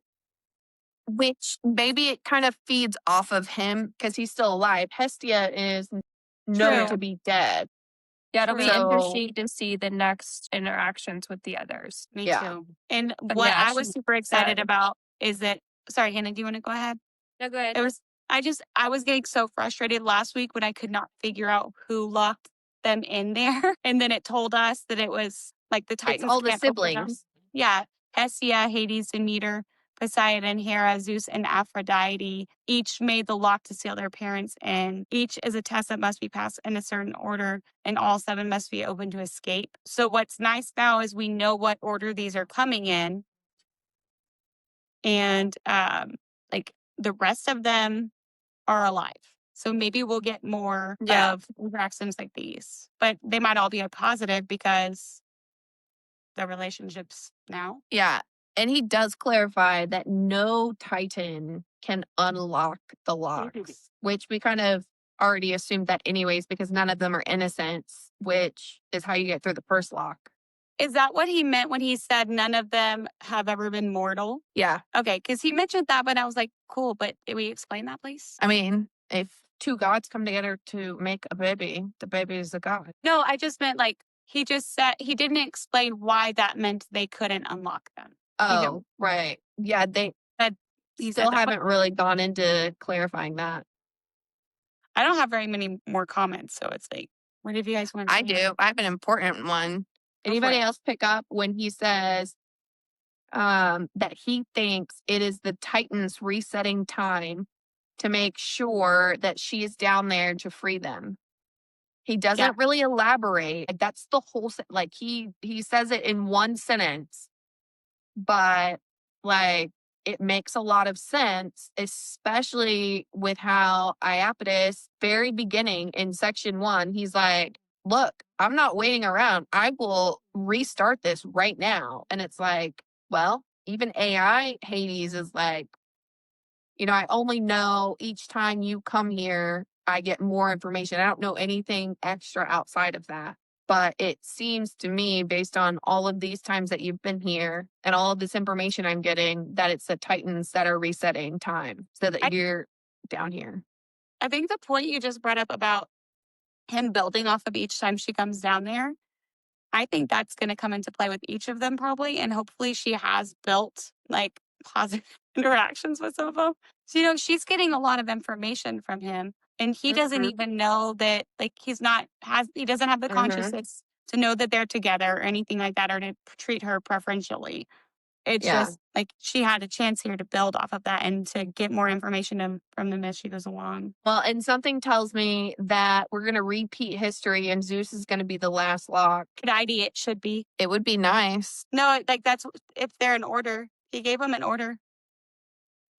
Which maybe it kind of feeds off of him because he's still alive. Hestia is known True. to be dead. Yeah, it'll be So- interesting to see the next interactions with the others. Me Yeah. too. And But what yeah, I was she super excited said about is that, sorry, Hannah, do you want to go ahead? No, go ahead. It was, I was getting so frustrated last week when I could not figure out who locked them in there. And then it told us that it was like the It's Titans all the can't open them. siblings. Yeah. Hestia, Hades, Demeter, Poseidon, Hera, Zeus, and Aphrodite each made the lock to seal their parents in. Each is a test that must be passed in a certain order, and all seven must be open to escape. So what's nice now is we know what order these are coming in. And like the rest of them are alive. So maybe we'll get more Yeah. of interactions like these. But they might all be a positive because the relationships now. Yeah. And he does clarify that no Titan can unlock the locks, which we kind of already assumed that anyways, because none of them are innocents, which is how you get through the first lock. Is that what he meant when he said none of them have ever been mortal? Yeah. Okay, because he mentioned that, but I was like, cool, but can we explain that, please? I mean, if two gods come together to make a baby, the baby is a god. No, I just meant like he just said he didn't explain why that meant they couldn't unlock them. Oh, right. Yeah, they He still said that, but haven't really gone into clarifying that. I don't have very many more comments, so it's like, what if you guys want? I do. I have an important one. Go for Anybody it. else pick up when he says that he thinks it is the Titans resetting time to make sure that she is down there to free them? He doesn't really elaborate. Like, that's the whole like he says it in one sentence, but like it makes a lot of sense, especially with how Iapetus, very beginning in section 1, he's like, look, I'm not waiting around. I will restart this right now. And it's like, well, even AI Hades is like, I only know each time you come here, I get more information. I don't know anything extra outside of that. But it seems to me, based on all of these times that you've been here and all of this information I'm getting, that it's the Titans that are resetting time so that you're down here. I think the point you just brought up about him building off of each time she comes down there, I think that's going to come into play with each of them probably. And hopefully she has built like positive interactions with some of them. So, she's getting a lot of information from him. And he doesn't even know that, like, he doesn't have the consciousness to know that they're together or anything like that, or to treat her preferentially. It's just like she had a chance here to build off of that and to get more information from them as she goes along. Well, and something tells me that we're going to repeat history and Zeus is going to be the last lock. Good idea. It should be. It would be nice. No, like that's if they're in order. He gave them an order.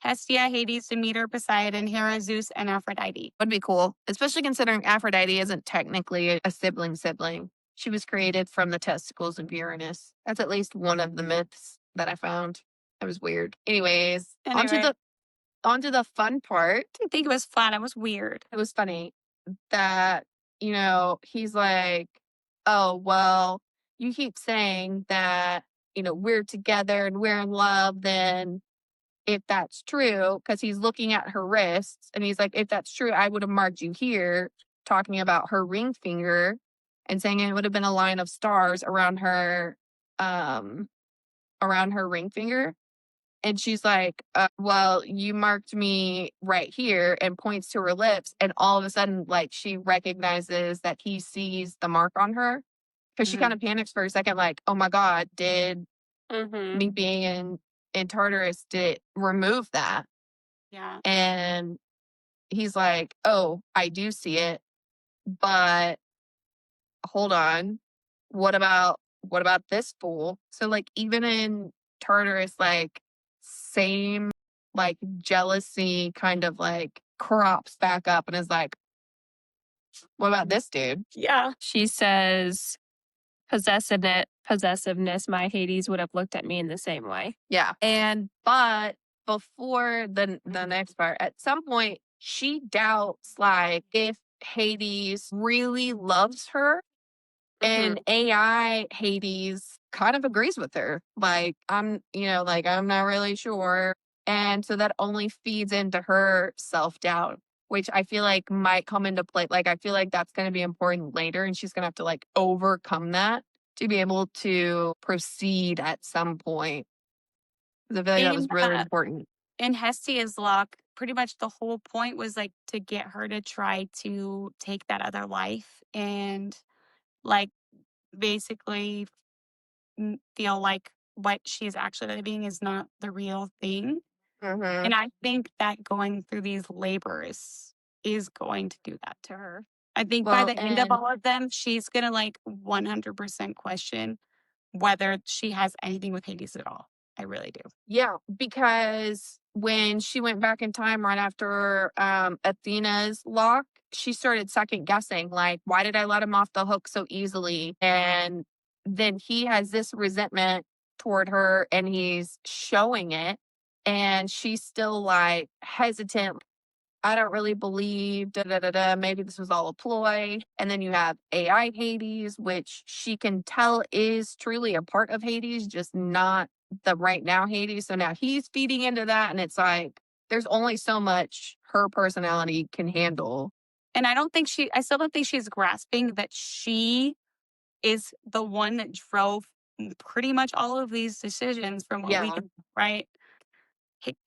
Hestia, Hades, Demeter, Poseidon, Hera, Zeus, and Aphrodite. Would be cool, especially considering Aphrodite isn't technically a sibling. She was created from the testicles of Uranus. That's at least one of the myths that I found. That was weird. Anyways, onto the fun part. I didn't think it was fun. It was weird. It was funny that, he's like, oh, well, you keep saying that, we're together and we're in love, then if that's true, because he's looking at her wrists and he's like, if that's true, I would have marked you here, talking about her ring finger and saying it would have been a line of stars around her ring finger. And she's like, well, you marked me right here, and points to her lips. And all of a sudden, like, she recognizes that he sees the mark on her. Because she kind of panics for a second, like, oh my God, did Mm-hmm. me being in Tartarus, did it remove that? Yeah. And he's like, oh, I do see it, but hold on. What about this fool? So like even in Tartarus, like same like jealousy kind of like crops back up and is like, what about this dude? Yeah. She says, possessiveness, my Hades would have looked at me in the same way. Yeah. And but before the next part, at some point she doubts like if Hades really loves her. And AI Hades kind of agrees with her. Like, I'm not really sure. And so that only feeds into her self doubt, which I feel like might come into play. Like, I feel like that's going to be important later. And she's going to have to like overcome that to be able to proceed at some point. 'Cause I feel like that was really important. In Hestia's lock, pretty much the whole point was like to get her to try to take that other life and like basically feel like what she's actually living is not the real thing. Mm-hmm. And I think that going through these labors is going to do that to her. I think by Well, the end of and all of them, she's going to like 100% question whether she has anything with Hades at all. I really do. yeah, because when she went back in time right after Athena's lock, she started second guessing, like, why did I let him off the hook so easily? And then he has this resentment toward her and he's showing it. And she's still like hesitant. I don't really believe, da da da da. Maybe this was all a ploy. And then you have AI Hades, which she can tell is truly a part of Hades, just not the right now Hades. So now he's feeding into that. And it's like, there's only so much her personality can handle. And I still don't think she's grasping that she is the one that drove pretty much all of these decisions from what we Yeah. can, right?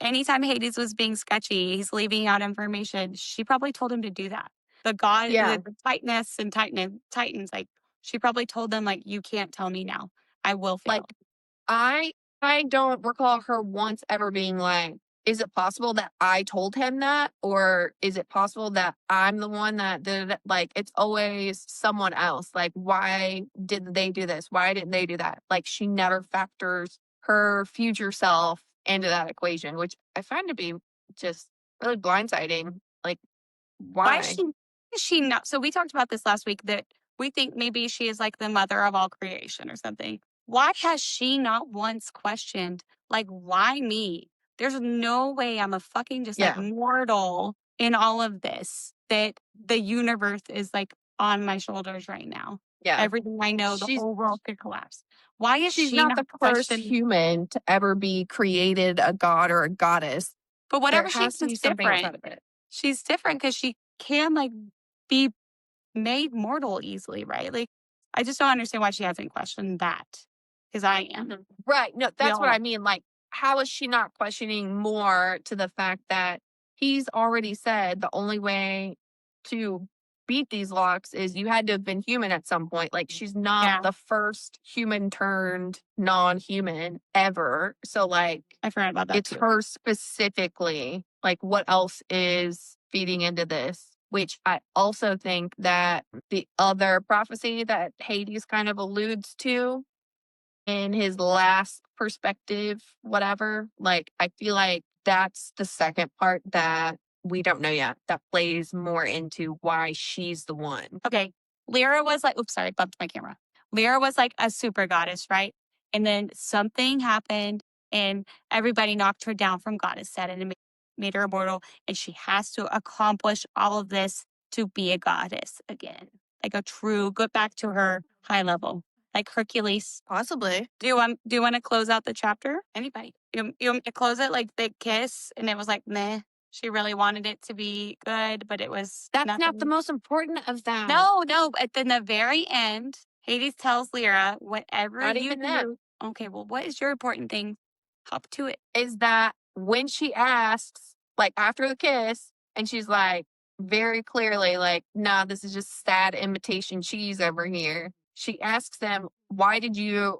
Anytime Hades was being sketchy, he's leaving out information. She probably told him to do that. Yeah. The Titaness and Titans, like she probably told them, like, you can't tell me now. I will fail. Like, I don't recall her once ever being like, is it possible that I told him that? Or is it possible that I'm the one that did it? Like, it's always someone else. Like, why did they do this? Why didn't they do that? Like, she never factors her future self into that equation, which I find to be just really blindsiding. Like, Why why? is she not? So we talked about this last week that we think maybe she is like the mother of all creation or something. Why has she not once questioned, like, why me? There's no way I'm a fucking just like Yeah. mortal in all of this, that the universe is like on my shoulders right now. Yeah. Everything I know, the whole world could collapse. Why is She's she not not the first questioning? human to ever be created a god or a goddess. But There whatever she has to is be something different. outside of it. She's different because she can like be made mortal easily, right? Like, I just don't understand why she hasn't questioned that. Because I am. Right. No, that's what all I mean. Like, how is she not questioning more to the fact that he's already said the only way to beat these locks is you had to have been human at some point. Like, she's not Yeah. the first human turned non human ever. So, like, I forgot about that it's too. her specifically. Like, what else is feeding into this? Which I also think that the other prophecy that Hades kind of alludes to in his last perspective, whatever, like, I feel like that's the second part that we don't know yet that plays more into why she's the one. Okay. Lyra was like, oops, sorry, bumped my camera. Lyra was like a super goddess, right? And then something happened and everybody knocked her down from goddess set and it made her immortal. And she has to accomplish all of this to be a goddess again. Like a true, go back to her high level, like Hercules. Possibly. Do you want to close out the chapter? Anybody? You want me to close it like the kiss? And it was like, meh. She really wanted it to be good, but it was That's nothing. not the most important of that. No. But then the very end, Hades tells Lyra, whatever Not you even do. that. Okay, well, what is your important thing? Hop to it. is that when she asks, like after the kiss, and she's like very clearly like, nah, this is just sad imitation cheese over here. She asks him, why did you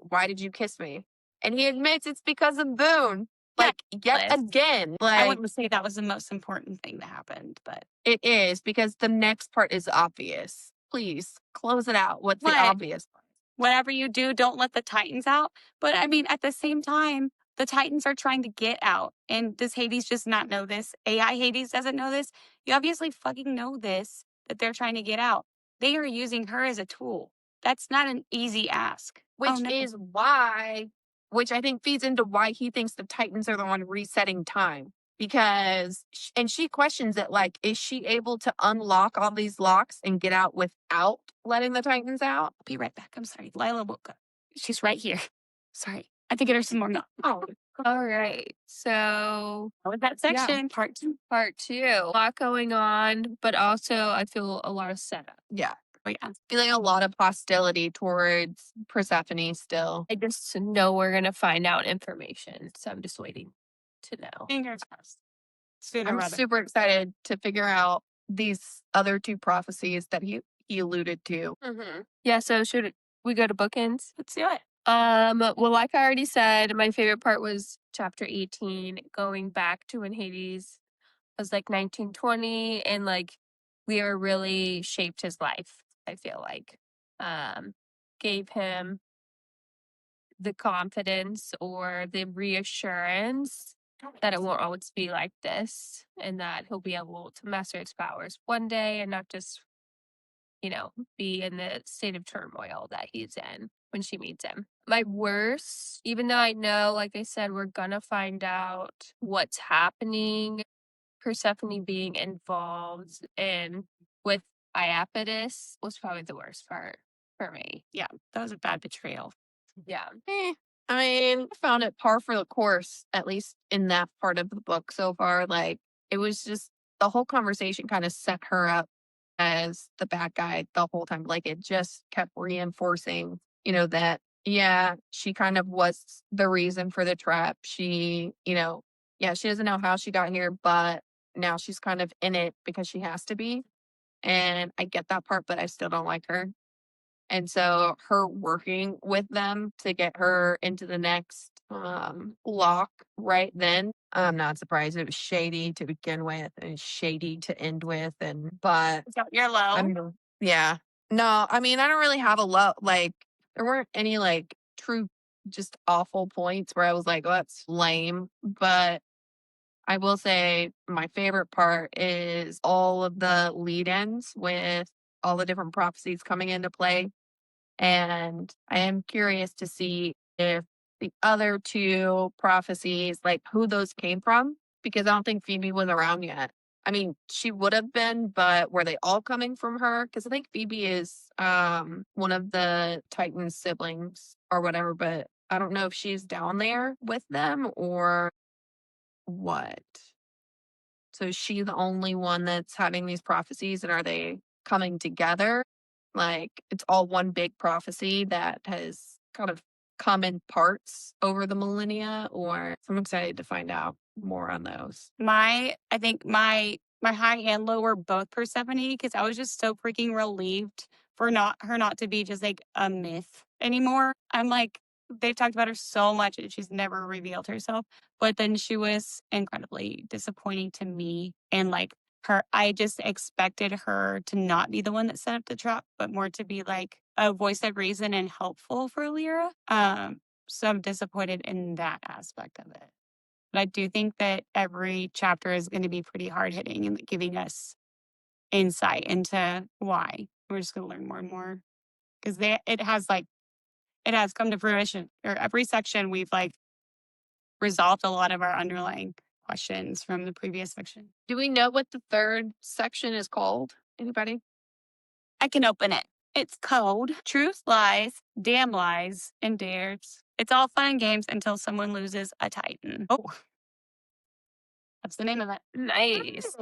kiss me? And he admits it's because of Boone. Yeah, Like yet Liz. again. I Like wouldn't say that was the most important thing that happened, but it is, because the next part is obvious. Please close it out. What's the What? obvious part? whatever you do, don't let the Titans out. But I mean, at the same time, the Titans are trying to get out. And does Hades just not know this? AI Hades doesn't know this. You obviously fucking know this, that they're trying to get out. They are using her as a tool. That's not an easy ask. Which Oh, no. is why, which I think feeds into why he thinks the Titans are the one resetting time. Because, and she questions it like, is she able to unlock all these locks and get out without letting the Titans out? I'll be right back. I'm sorry. Lila woke up. She's right here. Sorry. I think there's some more. No. Oh, all right. So That was that section. Part 2. part 2, a lot going on, but also I feel a lot of setup. Yeah. Oh, yeah. Feeling a lot of hostility towards Persephone still. I just know we're gonna find out information, so I'm just waiting to know. Fingers crossed. Sooner I'm rather. super excited to figure out these other 2 prophecies that he alluded to. Yeah. So should we go to bookends? Let's do it. Well, like I already said, my favorite part was chapter 18, going back to when Hades was like 1920, and like Lyra really shaped his life. I feel like, gave him the confidence or the reassurance that it won't always be like this, and that he'll be able to master his powers one day and not just, be in the state of turmoil that he's in when she meets him. My worst, even though I know, like I said, we're gonna find out what's happening, Persephone being involved in with Iapetus was probably the worst part for me. Yeah, that was a bad betrayal. Yeah. I mean, I found it par for the course, at least in that part of the book so far. Like, it was just the whole conversation kind of set her up as the bad guy the whole time. Like, it just kept reinforcing, that, yeah, she kind of was the reason for the trap. She, yeah, she doesn't know how she got here, but now she's kind of in it because she has to be. And I get that part, but I still don't like her. And so her working with them to get her into the next lock right then, I'm not surprised. It was shady to begin with and shady to end with. But So you're low. yeah. No, I mean, I don't really have a low, like, there weren't any like true, just awful points where I was like, oh, that's lame. But I will say my favorite part is all of the lead ins with all the different prophecies coming into play. And I am curious to see if the other 2 prophecies, like who those came from, because I don't think Phoebe was around yet. I mean, she would have been, but were they all coming from her? Because I think Phoebe is one of the Titan siblings or whatever, but I don't know if she's down there with them or what. So is she the only one that's having these prophecies, and are they coming together? Like it's all one big prophecy that has kind of come in parts over the millennia, or I'm excited to find out more on those. I think my high and low were both Persephone, because I was just so freaking relieved for her not to be just like a myth anymore. I'm like, they've talked about her so much and she's never revealed herself. But then she was incredibly disappointing to me. And like I just expected her to not be the one that set up the trap, but more to be like a voice of reason and helpful for Lyra. So I'm disappointed in that aspect of it. But I do think that every chapter is going to be pretty hard hitting and giving us insight into why. We're just going to learn more and more, because it has come to fruition. Or every section we've like resolved a lot of our underlying questions from the previous section. Do we know what the 3rd section is called? Anybody? I can open it. It's called Truth, Lies, Damn Lies, and Dares. It's all fun and games until someone loses a Titan. Oh, that's the name of it. Nice.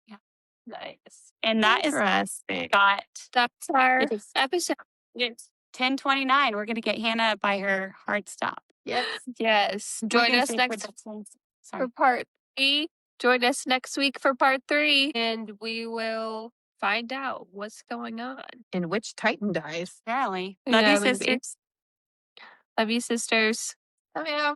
Yeah. Nice. And that is Interesting. That's our It is. episode. It's 10:29. We're going to get Hannah by her hard stop. Yes. Yes. What Join is us your next predictions? for Sorry. part 3. Join us next week for part 3, and we will find out what's going on. In which Titan dies. Apparently. Love Yeah, you, maybe. sisters. Love you, sisters. Oh, yeah.